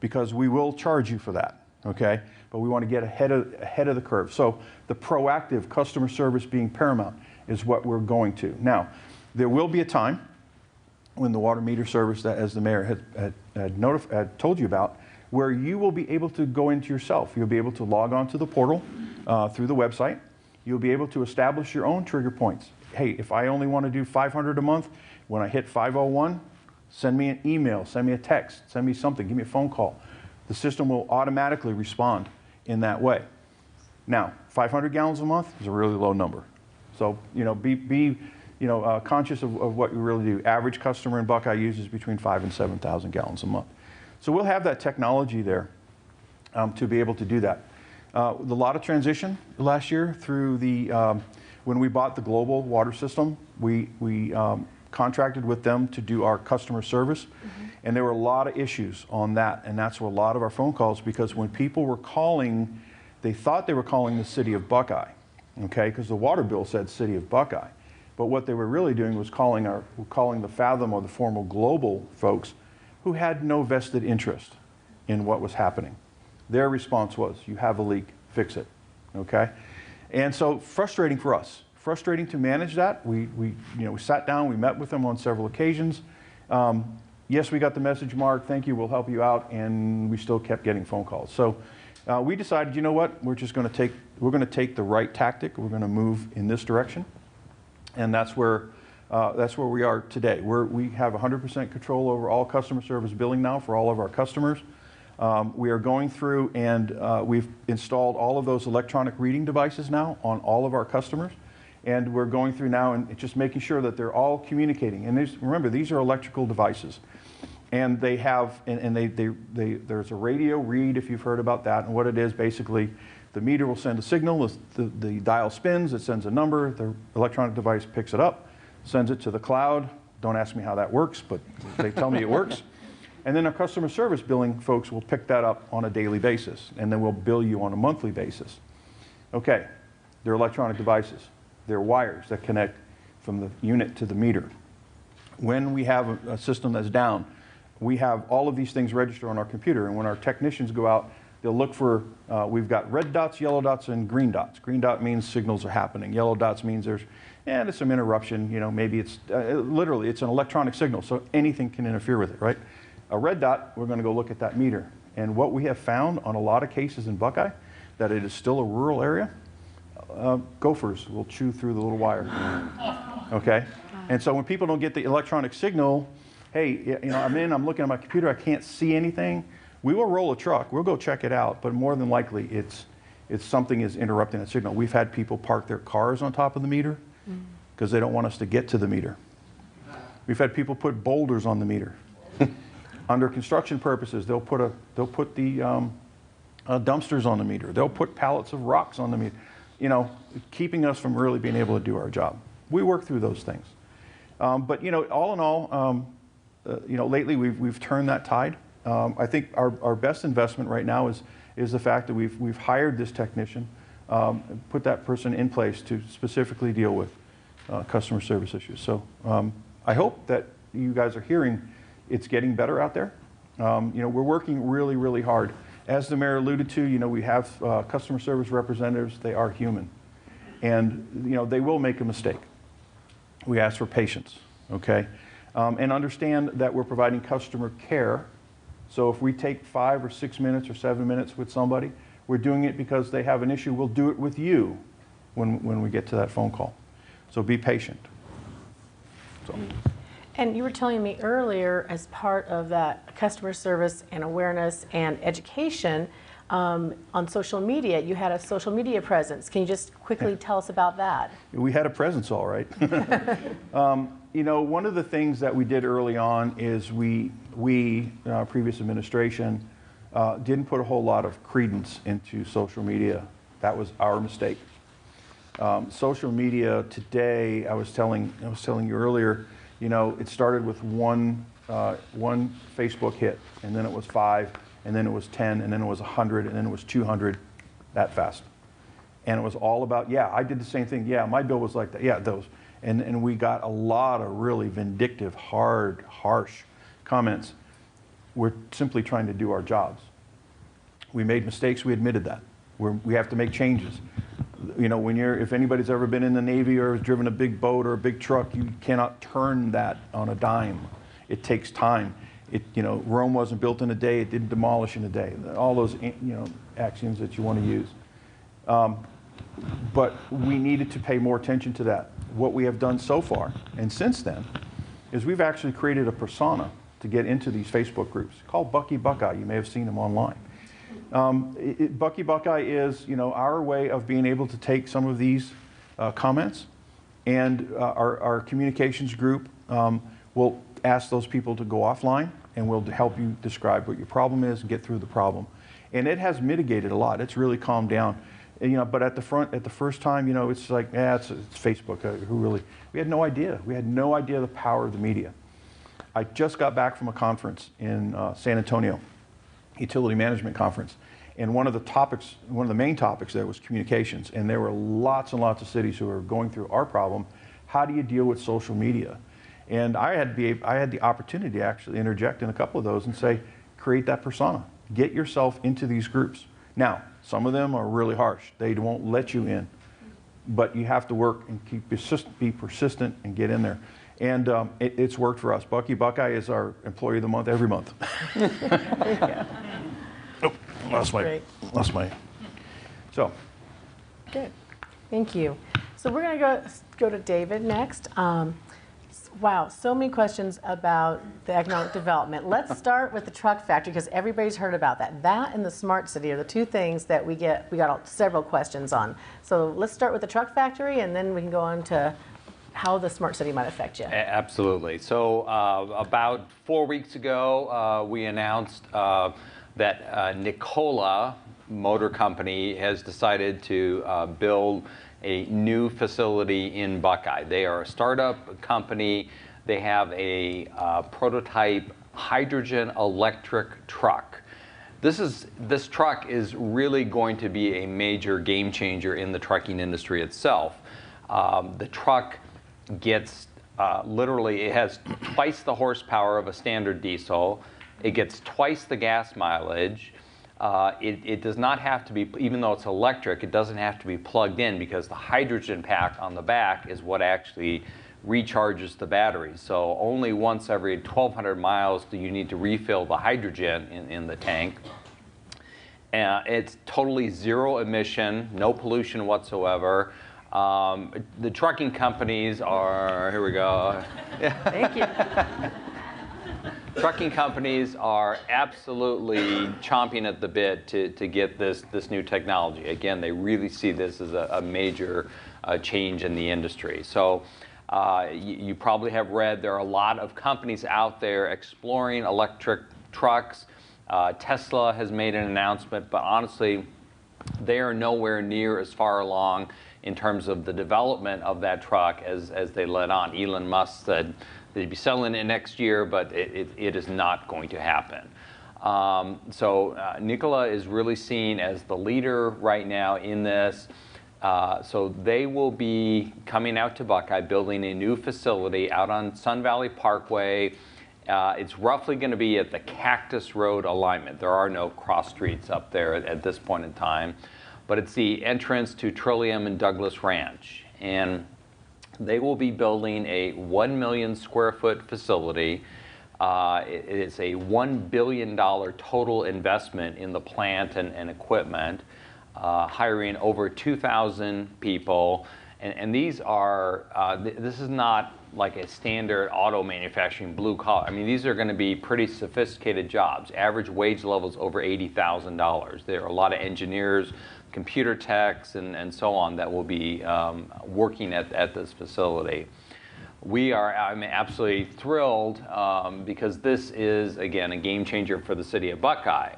because we will charge you for that, okay? But we want to get ahead of the curve. So the proactive customer service being paramount is what we're going to. Now, there will be a time when the water meter service, that as the mayor had told you about, where you will be able to go into yourself. You'll be able to log on to the portal through the website. You'll be able to establish your own trigger points. Hey, if I only want to do 500 a month, when I hit 501, Send me an email, send me a text, send me something, give me a phone call. The system will automatically respond in that way. Now, 500 gallons a month is a really low number. So, be conscious of what you really do. Average customer in Buckeye uses between 5,000 and 7,000 gallons a month. So we'll have that technology there to be able to do that. A lot of transition last year through when we bought the global water system, we contracted with them to do our customer service. And there were a lot of issues on that. And that's where a lot of our phone calls, because when people were calling, they thought they were calling the city of Buckeye, okay? Because the water bill said city of Buckeye. But what they were really doing was calling the Fathom or the formal global folks who had no vested interest in what was happening. Their response was, you have a leak, fix it, okay? And so frustrating for us, frustrating to manage that. We sat down, we met with them on several occasions. Yes, we got the message, Mark, thank you, we'll help you out, and we still kept getting phone calls. So we decided, you know what, we're going to take the right tactic, we're going to move in this direction. And that's where we are today. We have 100% control over all customer service billing now for all of our customers. We are going through and we've installed all of those electronic reading devices now on all of our customers. And we're going through now and just making sure that they're all communicating. And remember, these are electrical devices. And they have, there's a radio read, if you've heard about that. And what it is, basically, the meter will send a signal, the dial spins, it sends a number, the electronic device picks it up, sends it to the cloud. Don't ask me how that works, but they tell me it works. And then our customer service billing folks will pick that up on a daily basis, and then we'll bill you on a monthly basis. Okay, they're electronic devices. They're wires that connect from the unit to the meter. When we have a system that's down, we have all of these things registered on our computer, and when our technicians go out, they'll look for, we've got red dots, yellow dots, and green dots. Green dot means signals are happening. Yellow dots means there's some interruption. Maybe it's, literally, it's an electronic signal, so anything can interfere with it, right? A red dot, we're going to go look at that meter. And what we have found on a lot of cases in Buckeye, that it is still a rural area, gophers will chew through the little wire, okay? And so when people don't get the electronic signal, hey, I'm looking at my computer, I can't see anything. We will roll a truck. We'll go check it out, but more than likely, it's something is interrupting that signal. We've had people park their cars on top of the meter because they don't want us to get to the meter. We've had people put boulders on the meter. Under construction purposes, they'll put the dumpsters on the meter. They'll put pallets of rocks on the meter. Keeping us from really being able to do our job. We work through those things, but all in all, lately we've turned that tide. I think our best investment right now is the fact that we've hired this technician, put that person in place to specifically deal with customer service issues. So I hope that you guys are hearing it's getting better out there. We're working really, really hard. As the mayor alluded to, we have customer service representatives. They are human, and they will make a mistake. We ask for patience, okay, and understand that we're providing customer care. So if we take 5 or 6 minutes or 7 minutes with somebody, we're doing it because they have an issue. We'll do it with you when we get to that phone call. So be patient. So. And you were telling me earlier, as part of that customer service and awareness and education on social media, you had a social media presence. Can you just quickly tell us about that? We had a presence, all right. One of the things that we did early on is we in our previous administration, didn't put a whole lot of credence into social media. That was our mistake. Social media today, I was telling you earlier, it started with one Facebook hit, and then it was 5, and then it was 10, and then it was 100, and then it was 200, that fast. And it was all about, yeah, I did the same thing. Yeah, my bill was like that. Yeah, those. And we got a lot of really vindictive, hard, harsh comments. We're simply trying to do our jobs. We made mistakes. We admitted that. We have to make changes. If anybody's ever been in the Navy or has driven a big boat or a big truck, you cannot turn that on a dime. It takes time. Rome wasn't built in a day. It didn't demolish in a day. All those, axioms that you want to use. But we needed to pay more attention to that. What we have done so far, and since then, is we've actually created a persona to get into these Facebook groups called Buckeye. You may have seen them online. Buckeye is, our way of being able to take some of these comments, and our communications group will ask those people to go offline, and we'll help you describe what your problem is and get through the problem. And it has mitigated a lot. It's really calmed down. But at the first time, it's like, it's Facebook. Who really? We had no idea. We had no idea the power of the media. I just got back from a conference in San Antonio, utility management conference, and one of the main topics there was communications. And there were lots and lots of cities who were going through our problem. How do you deal with social media? And I had the opportunity to actually interject in a couple of those and say, create that persona. Get yourself into these groups. Now, some of them are really harsh. They won't let you in. But you have to work and be persistent and get in there. And it's worked for us. Buckeye is our employee of the month every month. Oh, lost my. So. Good. Thank you. So we're going to go to David next. Wow, so many questions about the economic development. Let's start with the truck factory, because everybody's heard about that. That and the smart city are the two things that we got several questions on. So let's start with the truck factory, and then we can go on to how the smart city might affect you. Absolutely. So about 4 weeks ago, we announced that Nikola Motor Company has decided to build a new facility in Buckeye. They are a startup company. They have a prototype hydrogen electric truck. This truck is really going to be a major game changer in the trucking industry itself. The truck gets literally, it has twice the horsepower of a standard diesel. It gets twice the gas mileage. It does not have to be, even though it's electric, it doesn't have to be plugged in, because the hydrogen pack on the back is what actually recharges the battery. So only once every 1,200 miles do you need to refill the hydrogen in the tank. It's totally zero emission, no pollution whatsoever. The trucking companies are, here we go. Thank you. Trucking companies are absolutely chomping at the bit to get this new technology. Again, they really see this as a major change in the industry. So you probably have read there are a lot of companies out there exploring electric trucks. Tesla has made an announcement, but honestly, they are nowhere near as far along in terms of the development of that truck as they let on. Elon Musk said they'd be selling it next year, but it is not going to happen. So Nikola is really seen as the leader right now in this. So they will be coming out to Buckeye, building a new facility out on Sun Valley Parkway. It's roughly going to be at the Cactus Road alignment. There are no cross streets up there at this point in time. But it's the entrance to Trillium and Douglas Ranch. And they will be building a 1 million square foot facility. It is a $1 billion total investment in the plant and equipment, hiring over 2,000 people. And these are, this is not like a standard auto manufacturing blue collar. I mean, these are going to be pretty sophisticated jobs. Average wage levels over $80,000. There are a lot of engineers, computer techs, and so on that will be working at this facility. I'm absolutely thrilled because this is, again, a game changer for the city of Buckeye.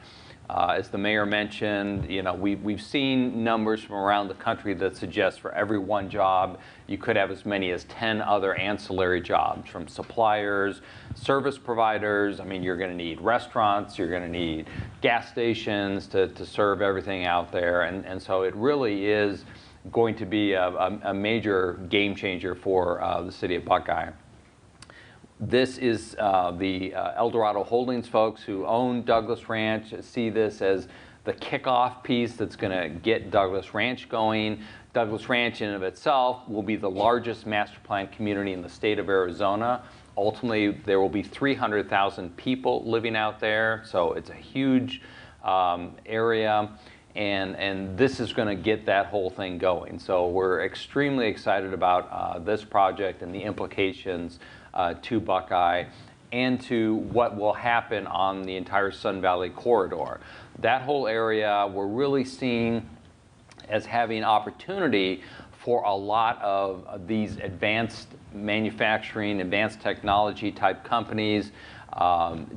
As the mayor mentioned, we've seen numbers from around the country that suggest for every one job, you could have as many as 10 other ancillary jobs, from suppliers, service providers. I mean, you're going to need restaurants, you're going to need gas stations to serve everything out there. And so it really is going to be a major game changer for the city of Buckeye. This is the Eldorado Holdings folks who own Douglas Ranch see this as the kickoff piece that's going to get Douglas Ranch going. Douglas Ranch in and of itself will be the largest master plan community in the state of Arizona. Ultimately, there will be 300,000 people living out there, so it's a huge area. And this is going to get that whole thing going. So we're extremely excited about this project and the implications to Buckeye. and to what will happen on the entire Sun Valley corridor. That whole area we're really seeing as having opportunity for a lot of these advanced manufacturing, advanced technology type companies.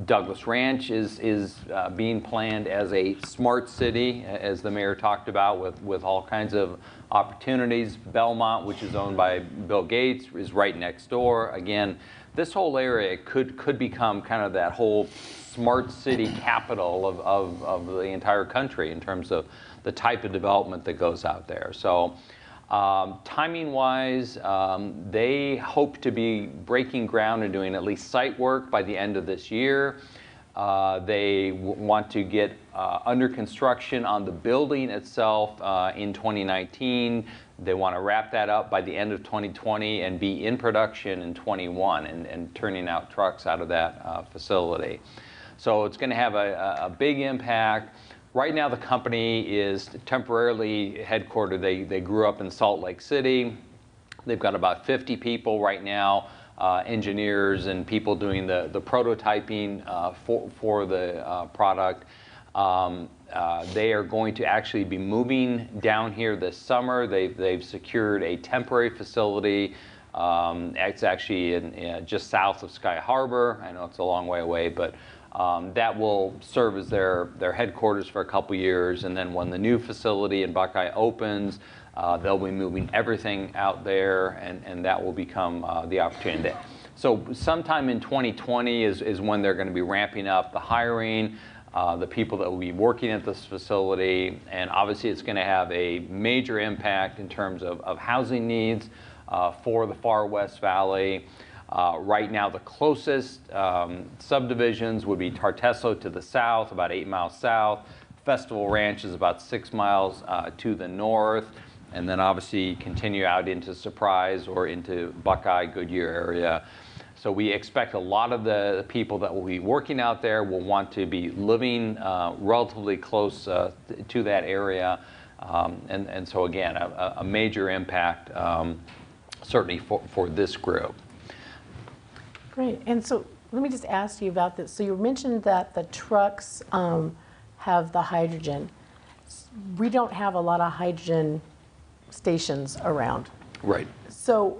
Douglas Ranch is being planned as a smart city, as the mayor talked about, with all kinds of opportunities. Belmont, which is owned by Bill Gates, is right next door. Again, this whole area could become kind of that whole smart city capital of the entire country in terms of the type of development that goes out there. So timing-wise, they hope to be breaking ground and doing at least site work by the end of this year. They want to get under construction on the building itself in 2019. They want to wrap that up by the end of 2020 and be in production in 21 and turning out trucks out of that facility. So it's going to have a big impact. Right now the company is temporarily headquartered. They grew up in Salt Lake City. They've got about 50 people right now, engineers and people doing the prototyping for the product. They are going to actually be moving down here this summer. They've secured a temporary facility. It's actually in just south of Sky Harbor. I know it's a long way away, but that will serve as their headquarters for a couple years. And then when the new facility in Buckeye opens, they'll be moving everything out there, and that will become the opportunity. So sometime in 2020 is when they're going to be ramping up the hiring, the people that will be working at this facility, and obviously it's going to have a major impact in terms of housing needs for the far West Valley. Right now the closest subdivisions would be Tartesso to the south, about 8 miles south. Festival Ranch is about 6 miles to the north, and then obviously continue out into Surprise or into Buckeye, Goodyear area. So we expect a lot of the people that will be working out there will want to be living relatively close to that area. And so again, a major impact certainly for this group. Great. And so let me just ask you about this. So you mentioned that the trucks have the hydrogen. We don't have a lot of hydrogen stations around. Right. So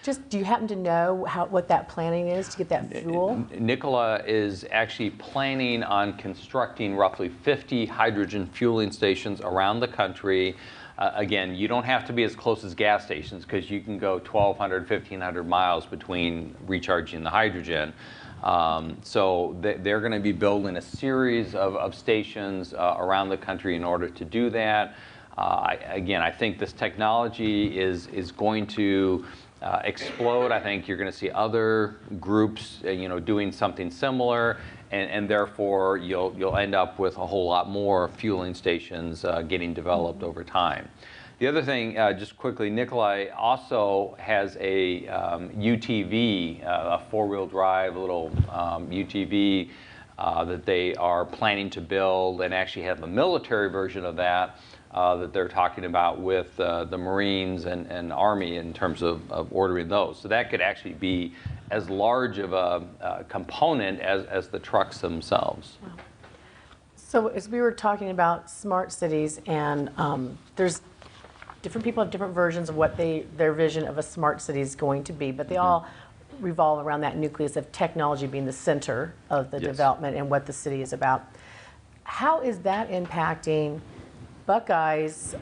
just, do you happen to know what that planning is to get that fuel? Nikola is actually planning on constructing roughly 50 hydrogen fueling stations around the country. Again, you don't have to be as close as gas stations because you can go 1,200, 1,500 miles between recharging the hydrogen. So they're going to be building a series of stations around the country in order to do that. Again, I think this technology is going to explode. I think you're going to see other groups, doing something similar, and therefore you'll end up with a whole lot more fueling stations getting developed over time. The other thing, just quickly, Nikola also has a UTV, a four-wheel drive little UTV that they are planning to build, and actually have a military version of that that they're talking about with the Marines and Army in terms of ordering those. So that could actually be as large of a component as the trucks themselves. Wow. So as we were talking about smart cities, and there's different people have different versions of what their vision of a smart city is going to be, but they all revolve around that nucleus of technology being the center of the development and what the city is about. How is that impacting Buckeyes,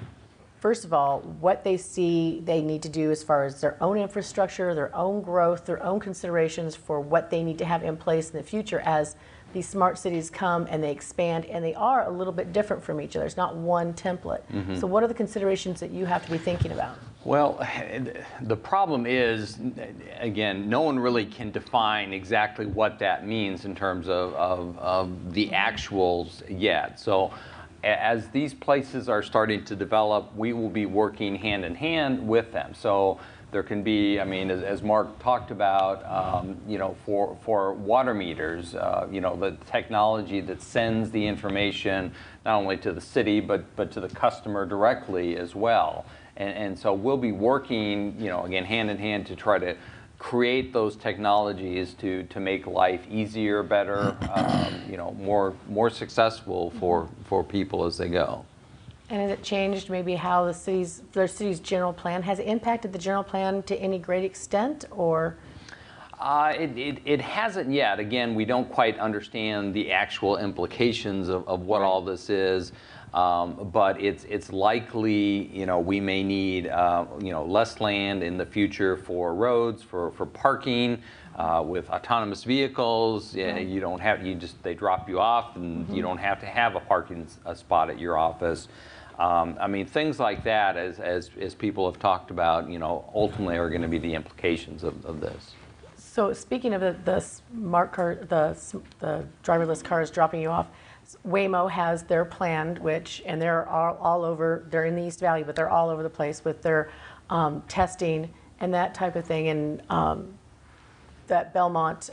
first of all, what they see they need to do as far as their own infrastructure, their own growth, their own considerations for what they need to have in place in the future as these smart cities come and they expand, and they are a little bit different from each other. It's not one template. So what are the considerations that you have to be thinking about? Well, the problem is, again, no one really can define exactly what that means in terms of the actuals yet. So as these places are starting to develop, we will be working hand in hand with them. So there can be, I mean, as Mark talked about, for water meters, the technology that sends the information not only to the city but to the customer directly as well. And so we'll be working, again, hand in hand to try to create those technologies to make life easier, better, more successful for people as they go. And has it changed maybe how their city's general plan? Has it impacted the general plan to any great extent, or? It hasn't yet. Again, we don't quite understand the actual implications of what all this is, but it's likely, we may need, less land in the future for roads, for parking, with autonomous vehicles. You don't have, they drop you off, and you don't have to have a parking spot at your office. I mean, things like that, as people have talked about, ultimately are going to be the implications of this. So speaking of the smart car, the driverless cars dropping you off, Waymo has their plan, and they're all over. They're in the East Valley, but they're all over the place with their testing and that type of thing. And that Belmont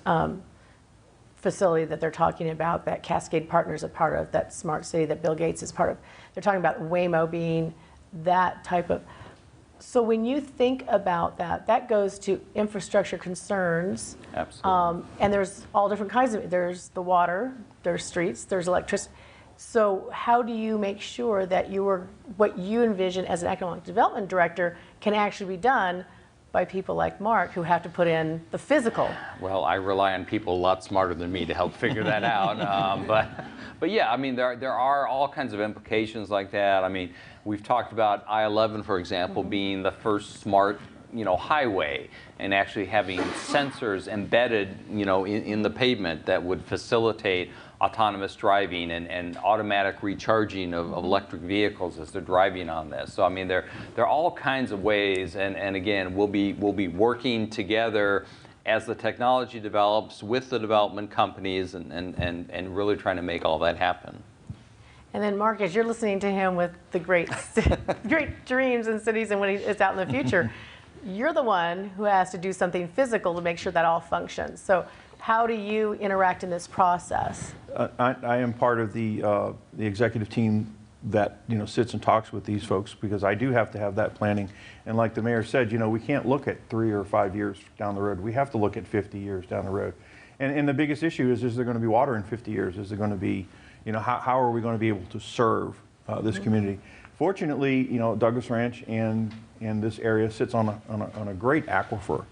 facility that they're talking about, that Cascade Partners are part of, that smart city that Bill Gates is part of, they're talking about Waymo being that type of. So when you think about that, that goes to infrastructure concerns. Absolutely. And there's all different kinds of it. There's the water, there's streets, there's electricity. So how do you make sure that what you envision as an economic development director can actually be done by people like Mark, who have to put in the physical? Well, I rely on people a lot smarter than me to help figure that out. But yeah, I mean, there are all kinds of implications like that. I mean, we've talked about I-11, for example, being the first smart, highway, and actually having sensors embedded, in the pavement that would facilitate autonomous driving and automatic recharging of electric vehicles as they're driving on this. So I mean, there are all kinds of ways, and again, we'll be working together as the technology develops with the development companies and really trying to make all that happen. And then Mark, as you're listening to him with the great dreams and cities and when it's out in the future, you're the one who has to do something physical to make sure that all functions. So how do you interact in this process? I am part of the executive team that sits and talks with these folks, because I do have to have that planning. And like the mayor said, we can't look at 3 or 5 years down the road. We have to look at 50 years down the road. And the biggest issue is there going to be water in 50 years? Is there going to be, how are we going to be able to serve this community? Fortunately, Douglas Ranch and this area sits on a great aquifer.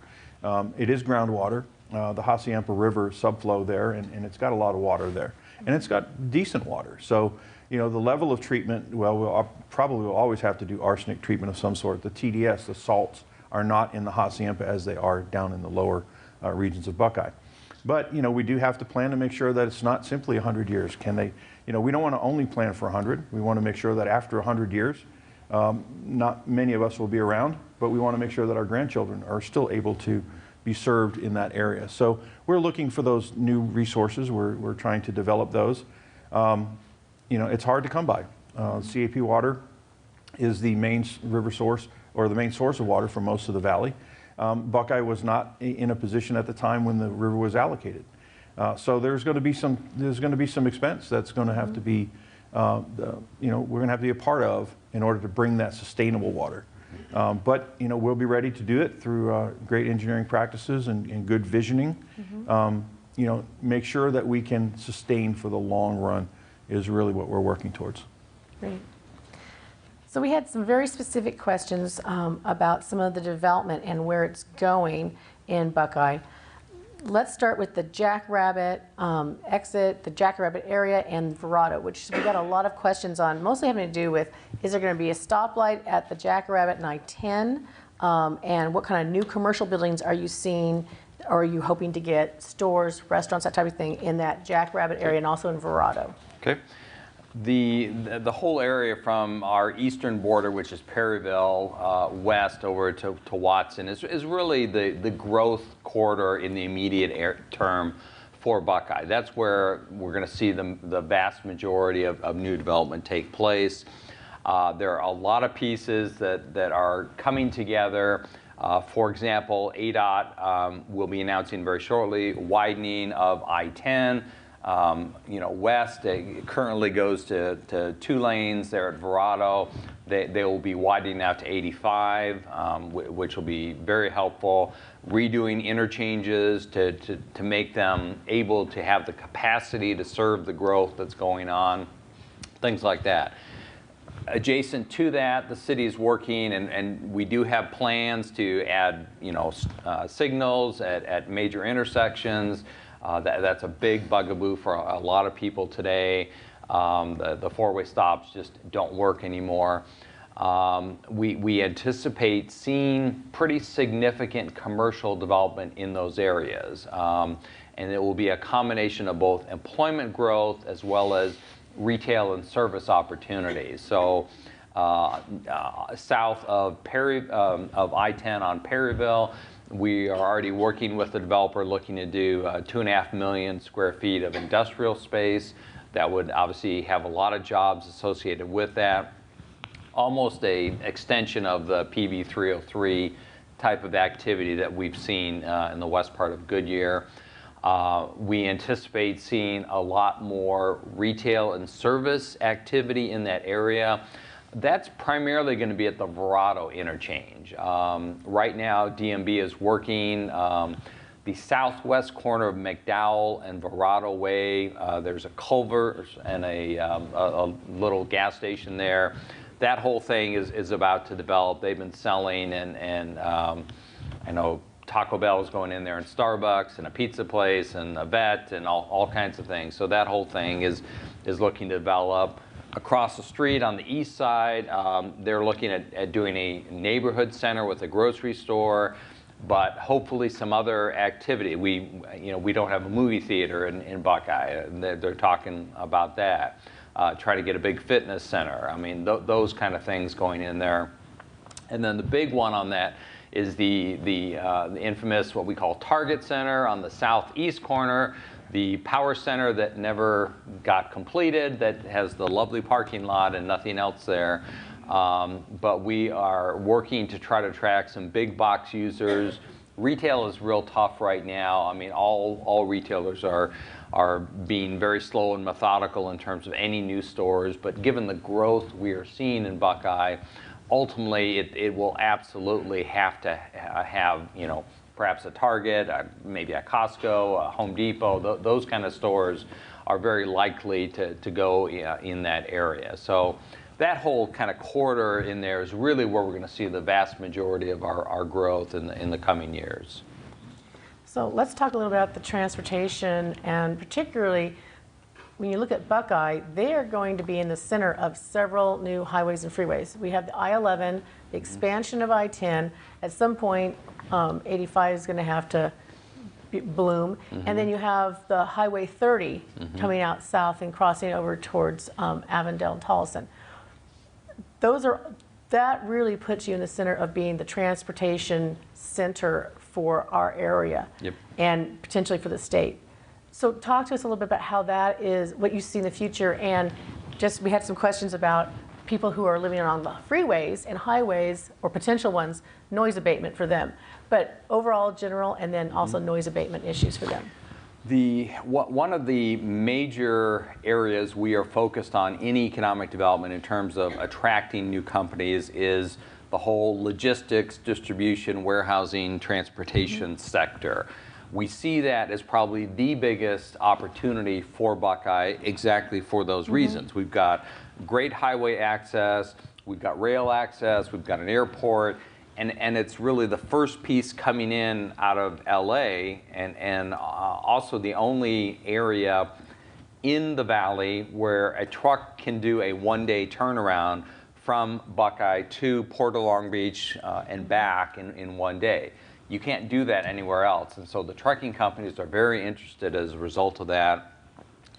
It is groundwater. The Hacienda River subflow there, and it's got a lot of water there. And it's got decent water. So, the level of treatment, well, we'll probably will always have to do arsenic treatment of some sort. The TDS, the salts, are not in the Hacienda as they are down in the lower regions of Buckeye. But, we do have to plan to make sure that it's not simply 100 years. Can they, we don't want to only plan for 100. We want to make sure that after 100 years, not many of us will be around, but we want to make sure that our grandchildren are still able to be served in that area. So we're looking for those new resources. We're trying to develop those. It's hard to come by. CAP water is the main river source, or the main source of water for most of the valley. Buckeye was not in a position at the time when the river was allocated. So there's going to be some expense that's going to have to be, we're going to have to be a part of in order to bring that sustainable water. But we'll be ready to do it through great engineering practices and good visioning. Make sure that we can sustain for the long run is really what we're working towards. Great. So we had some very specific questions about some of the development and where it's going in Buckeye. Let's start with the Jackrabbit exit, the Jackrabbit area, and Verrado, which we got a lot of questions on, mostly having to do with, is there going to be a stoplight at the Jackrabbit and I-10? And what kind of new commercial buildings are you seeing, or are you hoping to get stores, restaurants, that type of thing in that Jackrabbit area and also in Verrado? Okay. The whole area from our eastern border, which is Perryville, west over to Watson, is really the growth corridor in the immediate term for Buckeye. That's where we're going to see the vast majority of new development take place. There are a lot of pieces that are coming together. For example, ADOT will be announcing very shortly widening of I-10. West, it currently goes to 2 lanes there at Verrado. They will be widening out to 85, which will be very helpful. Redoing interchanges to make them able to have the capacity to serve the growth that's going on, things like that. Adjacent to that, the city is working, and we do have plans to add, signals at major intersections. That's a big bugaboo for a lot of people today. The four-way stops just don't work anymore. We anticipate seeing pretty significant commercial development in those areas. And it will be a combination of both employment growth as well as retail and service opportunities. So south of I-10 on Perryville, we are already working with the developer looking to do 2.5 million square feet of industrial space. That would obviously have a lot of jobs associated with that. Almost an extension of the PB 303 type of activity that we've seen in the west part of Goodyear. We anticipate seeing a lot more retail and service activity in that area. That's primarily going to be at the Verrado interchange. Right now, DMB is working the southwest corner of McDowell and Verrado Way. There's a culvert and a little gas station there. That whole thing is about to develop. They've been selling, and I know Taco Bell is going in there, and Starbucks, and a pizza place, and a vet, and all kinds of things. So that whole thing is looking to develop. Across the street on the east side, they're looking at doing a neighborhood center with a grocery store, but hopefully some other activity. We don't have a movie theater in Buckeye. They're talking about that. Try to get a big fitness center. I mean, those kind of things going in there. And then the big one on that is the infamous, what we call Target Center on the southeast corner, the power center that never got completed, that has the lovely parking lot and nothing else there. But we are working to try to attract some big box users. Retail is real tough right now. I mean, all retailers are being very slow and methodical in terms of any new stores. But given the growth we are seeing in Buckeye, ultimately it will absolutely have to have, perhaps a Target, maybe a Costco, a Home Depot. Those kind of stores are very likely to go in that area. So that whole kind of corridor in there is really where we're going to see the vast majority of our growth in the coming years. So let's talk a little bit about the transportation, and particularly when you look at Buckeye, they are going to be in the center of several new highways and freeways. We have the I-11, the expansion of I-10. At some point, 85 is going to have to bloom. And then you have the Highway 30 coming out south and crossing over towards Avondale and Tolleson. That really puts you in the center of being the transportation center for our area. Yep. And potentially for the state. So talk to us a little bit about how that is, what you see in the future, and just we had some questions about people who are living on the freeways and highways, or potential ones, noise abatement for them. But overall general, and then also noise abatement issues for them. One of the major areas we are focused on in economic development in terms of attracting new companies is the whole logistics, distribution, warehousing, transportation sector. We see that as probably the biggest opportunity for Buckeye exactly for those reasons. We've got great highway access, we've got rail access, we've got an airport, and it's really the first piece coming in out of LA, and also the only area in the valley where a truck can do a one-day turnaround from Buckeye to Port of Long Beach and back in one day. You can't do that anywhere else, and so the trucking companies are very interested as a result of that.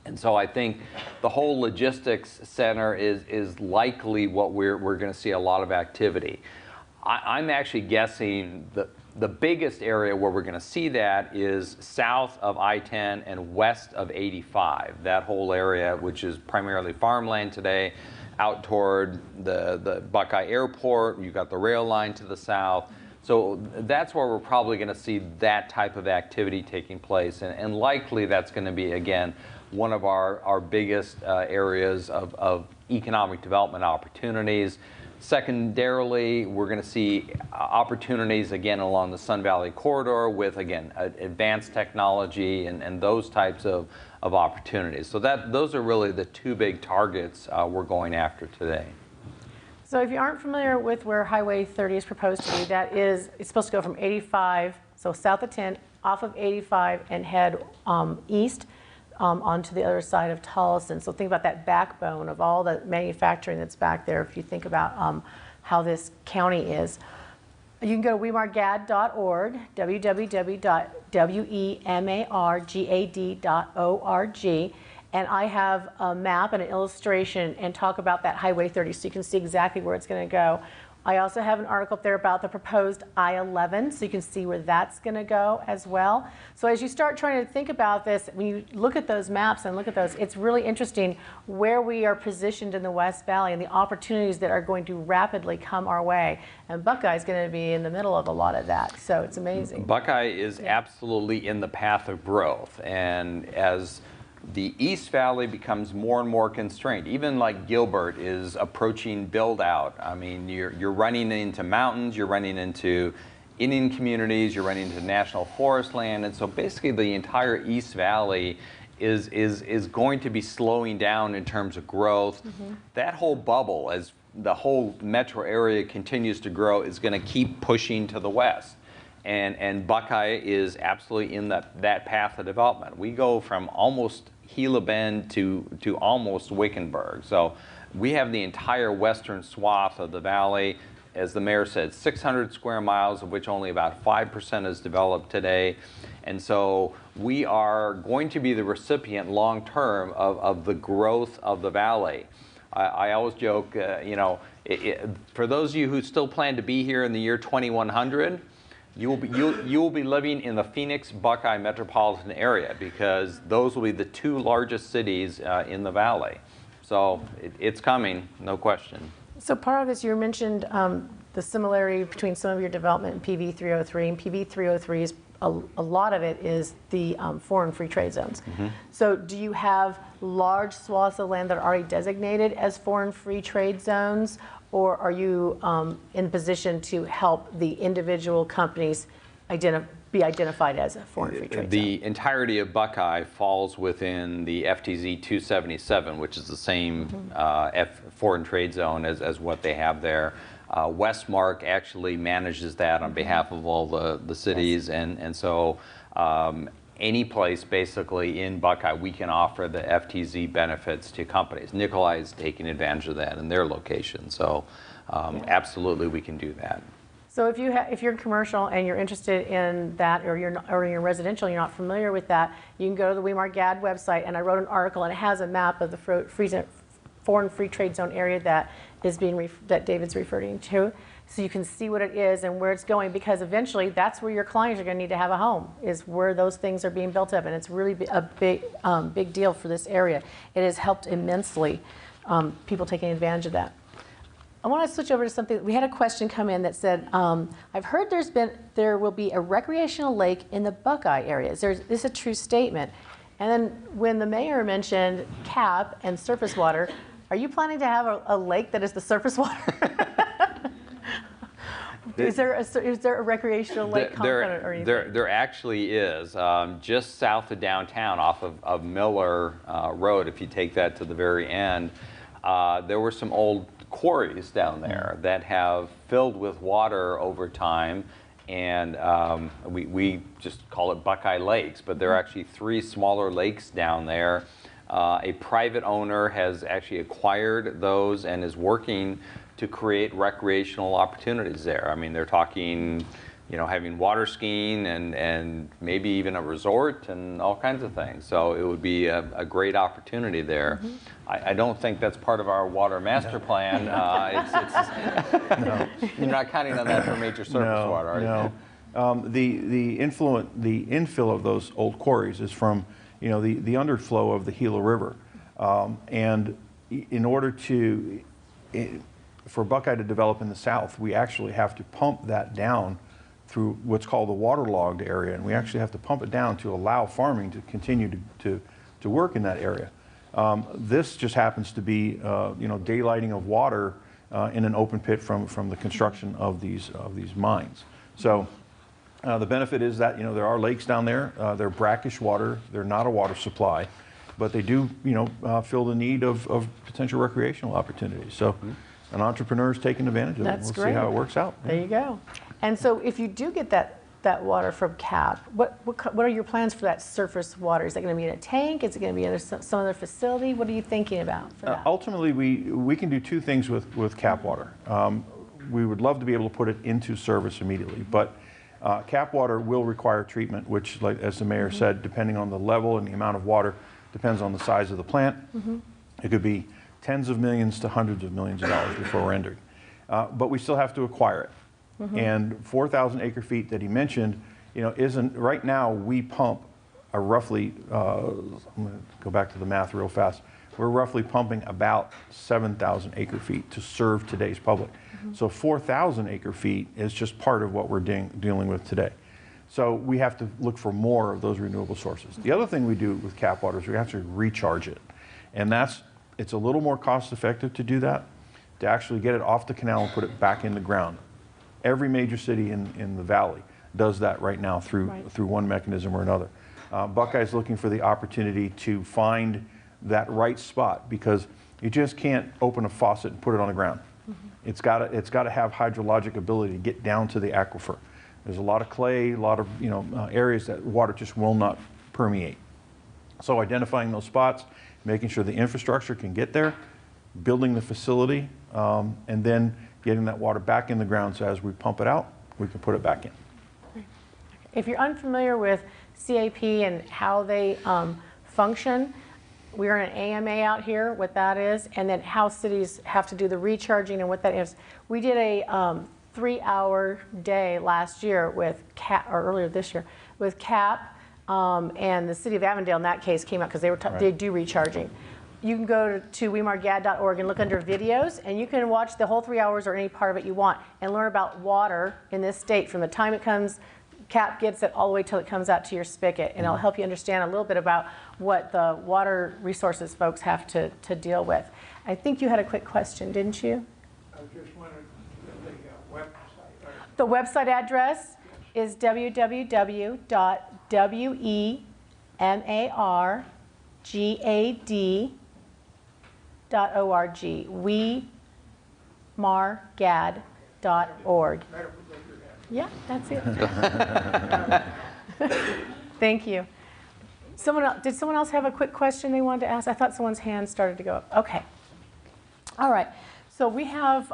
And so I think the whole logistics center is likely what we're going to see a lot of activity. I'm actually guessing the biggest area where we're going to see that is south of I-10 and west of 85. That whole area, which is primarily farmland today, out toward the Buckeye Airport. You've got the rail line to the south. So that's where we're probably going to see that type of activity taking place. And likely that's going to be, again, one of our biggest areas of economic development opportunities. Secondarily, we're going to see opportunities again along the Sun Valley corridor with, again, advanced technology and those types of opportunities. So those are really the two big targets we're going after today. So if you aren't familiar with where Highway 30 is proposed to be, it's supposed to go from 85, so south of 10, off of 85 and head east onto the other side of Tolleson. So think about that backbone of all the manufacturing that's back there if you think about how this county is. You can go to wemargad.org, www.wemargad.org, and I have a map and an illustration and talk about that Highway 30 so you can see exactly where it's going to go. I also have an article up there about the proposed I-11, so you can see where that's going to go as well. So as you start trying to think about this, when you look at those maps and look at those, it's really interesting where we are positioned in the West Valley and the opportunities that are going to rapidly come our way. And Buckeye is going to be in the middle of a lot of that, so it's amazing. Buckeye is absolutely in the path of growth, and as the East Valley becomes more and more constrained. Even like Gilbert is approaching build out. I mean, you're running into mountains, you're running into Indian communities, you're running into national forest land, and so basically the entire East Valley is going to be slowing down in terms of growth. Mm-hmm. That whole bubble, as the whole metro area continues to grow, is going to keep pushing to the west. And Buckeye is absolutely in that path of development. We go from almost Gila Bend to almost Wickenburg. So we have the entire western swath of the valley. As the mayor said, 600 square miles, of which only about 5% is developed today. And so we are going to be the recipient long term of the growth of the valley. I always joke, for those of you who still plan to be here in the year 2100, you will be living in the Phoenix Buckeye metropolitan area because those will be the two largest cities in the valley. So it's coming, no question. So part of this, you mentioned the similarity between some of your development in PV 303, and PV 303 is a lot of it is the foreign free trade zones. Mm-hmm. So do you have large swaths of land that are already designated as foreign free trade zones? Or are you in position to help the individual companies be identified as a foreign free trade zone? The entirety of Buckeye falls within the FTZ 277, which is the same foreign trade zone as what they have there. Westmark actually manages that on behalf of all the cities, yes. and so any place basically in Buckeye, we can offer the FTZ benefits to companies. Nikolai is taking advantage of that in their location, so absolutely we can do that. So if you're commercial and you're interested in that, or you're residential, you're not familiar with that, you can go to the WeMAR GAD website, and I wrote an article, and it has a map of the foreign free trade zone area that David's referring to. So you can see what it is and where it's going, because eventually that's where your clients are going to need to have a home, is where those things are being built up, and it's really a big deal for this area. It has helped immensely, people taking advantage of that. I want to switch over to something. We had a question come in that said, I've heard there will be a recreational lake in the Buckeye area. Is this a true statement? And then when the mayor mentioned CAP and surface water, are you planning to have a lake that is the surface water? Is there a recreational lake component or anything? There actually is. Just south of downtown off of Miller Road, if you take that to the very end, there were some old quarries down there that have filled with water over time, and we just call it Buckeye Lakes, but there are actually 3 smaller lakes down there. A private owner has actually acquired those and is working to create recreational opportunities there. I mean, they're talking, having water skiing and maybe even a resort and all kinds of things. So it would be a great opportunity there. Mm-hmm. I don't think that's part of our water master plan. No. You're not counting on that for major surface water, are you? No. The infill of those old quarries is from the underflow of the Gila River, and in order for Buckeye to develop in the south, we actually have to pump that down through what's called the waterlogged area, and we actually have to pump it down to allow farming to continue to work in that area. This just happens to be daylighting of water in an open pit from the construction of these mines. So the benefit is that, you know, there are lakes down there. They're brackish water. They're not a water supply, but they do, you know, fill the need of potential recreational opportunities. So an entrepreneur is taking advantage of it. That's We'll great. see how it works out. There you go. And so if you do get that water from CAP, what are your plans for that surface water? Is that going to be in a tank? Is it going to be in some other facility? What are you thinking about for that? Ultimately, we can do two things with CAP water. We would love to be able to put it into service immediately, but CAP water will require treatment, which, like, as the mayor said, depending on the level and the amount of water, depends on the size of the plant. It could be tens of millions to hundreds of millions of dollars before we're entering. But we still have to acquire it. And 4,000 acre feet that he mentioned, you know, isn't, right now we pump a roughly, I'm going to go back to the math real fast. We're roughly pumping about 7,000 acre feet to serve today's public. So 4,000 acre feet is just part of what we're dealing with today. So we have to look for more of those renewable sources. The other thing we do with CAP water is we actually recharge it. And it's a little more cost effective to do that, to actually get it off the canal and put it back in the ground. Every major city in the valley does that right now through one mechanism or another. Buckeye's looking for the opportunity to find that right spot, because you just can't open a faucet and put it on the ground. It's got to have hydrologic ability to get down to the aquifer. There's a lot of clay, a lot of, you know, areas that water just will not permeate. So identifying those spots, making sure the infrastructure can get there, building the facility, and then getting that water back in the ground, so as we pump it out, we can put it back in. If you're unfamiliar with CAP and how they function, we're in an AMA out here, what that is, and then how cities have to do the recharging and what that is. We did a 3-hour day last year with CAP, or earlier this year, with CAP, and the city of Avondale in that case came out because they do recharging. You can go to wemargad.org and look under videos, and you can watch the whole 3 hours or any part of it you want and learn about water in this state from the time it comes, CAP gets it, all the way till it comes out to your spigot. And it'll help you understand a little bit about what the water resources folks have to deal with. I think you had a quick question, didn't you? I just wanted the website. The website address is www.wemargad.org. wemargad.org. Yeah, that's it. Thank you. Did someone else have a quick question they wanted to ask? I thought someone's hand started to go up. Okay. All right. So we have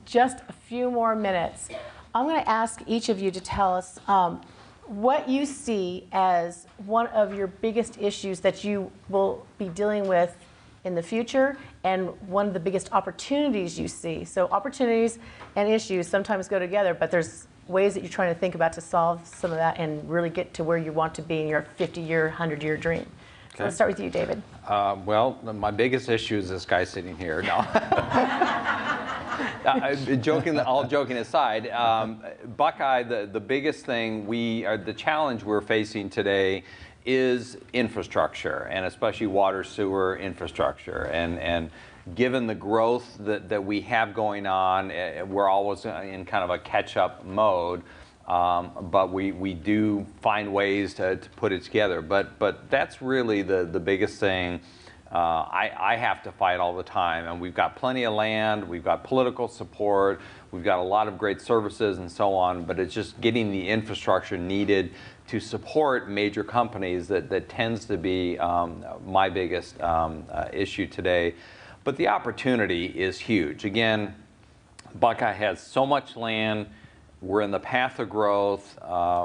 just a few more minutes. I'm going to ask each of you to tell us what you see as one of your biggest issues that you will be dealing with in the future, and one of the biggest opportunities you see. So opportunities and issues sometimes go together, but there's ways that you're trying to think about to solve some of that and really get to where you want to be in your 50-year, 100-year dream. Okay. So let's start with you, David. Well, my biggest issue is this guy sitting here. No. All joking aside, Buckeye, the biggest thing the challenge we're facing today is infrastructure, and especially water sewer infrastructure. And given the growth that we have going on, we're always in kind of a catch-up mode. But we do find ways to put it together. But that's really the biggest thing I have to fight all the time. And we've got plenty of land, we've got political support, we've got a lot of great services and so on, but it's just getting the infrastructure needed to support major companies that tends to be my biggest issue today. But the opportunity is huge. Again, Buckeye has so much land. We're in the path of growth.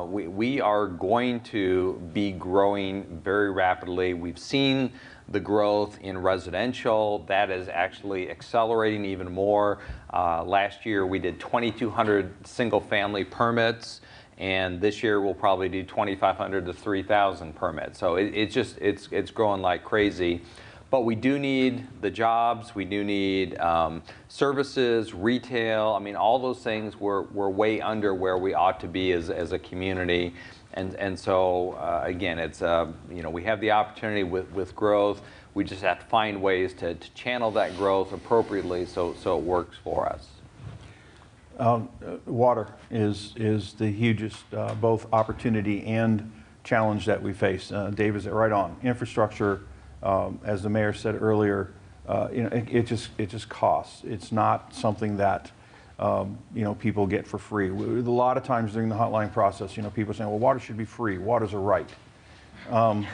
We are going to be growing very rapidly. We've seen the growth in residential. That is actually accelerating even more. Last year we did 2,200 single-family permits, and this year we'll probably do 2,500 to 3,000 permits. So it's growing like crazy. But we do need the jobs, we do need services, retail. I mean, all those things we're way under where we ought to be as a community. And so, again, it's, we have the opportunity with growth. We just have to find ways to channel that growth appropriately so it works for us. Water is the hugest both opportunity and challenge that we face. Dave is right on. Infrastructure, as the mayor said earlier, it just costs. It's not something that people get for free. A lot of times during the hotline process, people saying, well, water should be free. Water's a right. And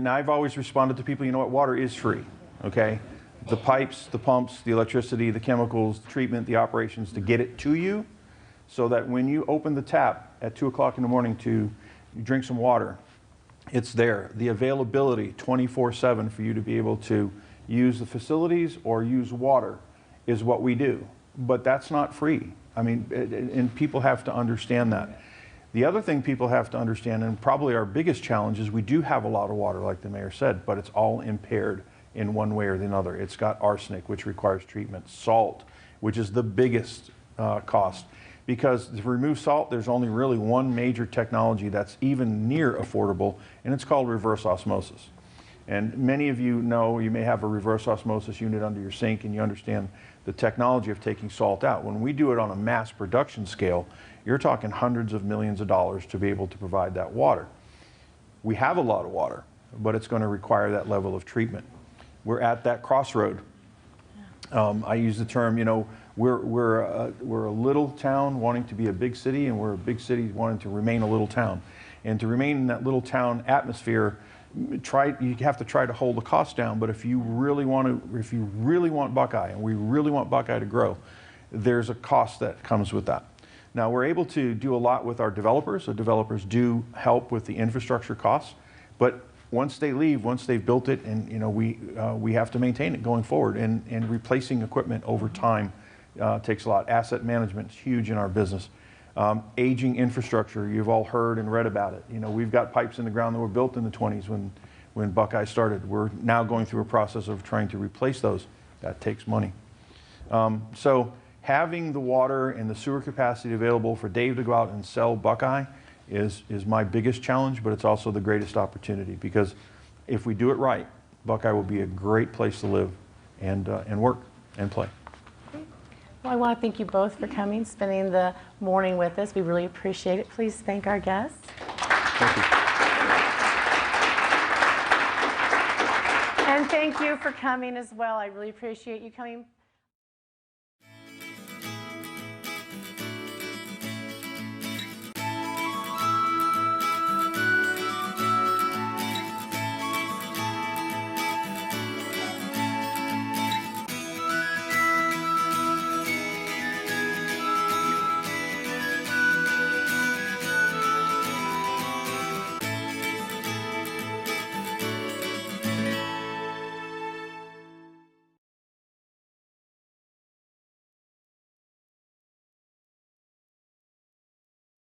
I've always responded to people, water is free, okay? The pipes, the pumps, the electricity, the chemicals, the treatment, the operations to get it to you, so that when you open the tap at 2 o'clock in the morning to drink some water, it's there. The availability 24/7 for you to be able to use the facilities or use water is what we do. But that's not free. I mean, and people have to understand that. The other thing people have to understand, and probably our biggest challenge, is we do have a lot of water, like the mayor said, but it's all impaired in one way or the other. It's got arsenic, which requires treatment, salt, which is the biggest cost. Because to remove salt, there's only really one major technology that's even near affordable, and it's called reverse osmosis. And many of you know, you may have a reverse osmosis unit under your sink, and you understand the technology of taking salt out. When we do it on a mass production scale, you're talking hundreds of millions of dollars to be able to provide that water. We have a lot of water, but it's going to require that level of treatment. We're at that crossroad. I use the term, we're a little town wanting to be a big city, and we're a big city wanting to remain a little town. And to remain in that little town atmosphere, you have to try to hold the cost down. But if you really want Buckeye, and we really want Buckeye to grow, there's a cost that comes with that. Now, we're able to do a lot with our developers. So developers do help with the infrastructure costs, but once they leave, once they've built it, and we have to maintain it going forward, and replacing equipment over time takes a lot. Asset management is huge in our business. Aging infrastructure, you've all heard and read about it. We've got pipes in the ground that were built in the 20s when Buckeye started. We're now going through a process of trying to replace those. That takes money. So having the water and the sewer capacity available for Dave to go out and sell Buckeye is my biggest challenge, but it's also the greatest opportunity, because if we do it right, Buckeye will be a great place to live and work and play. Well, I want to thank you both for coming, spending the morning with us. We really appreciate it. Please thank our guests. Thank you. And thank you for coming as well. I really appreciate you coming.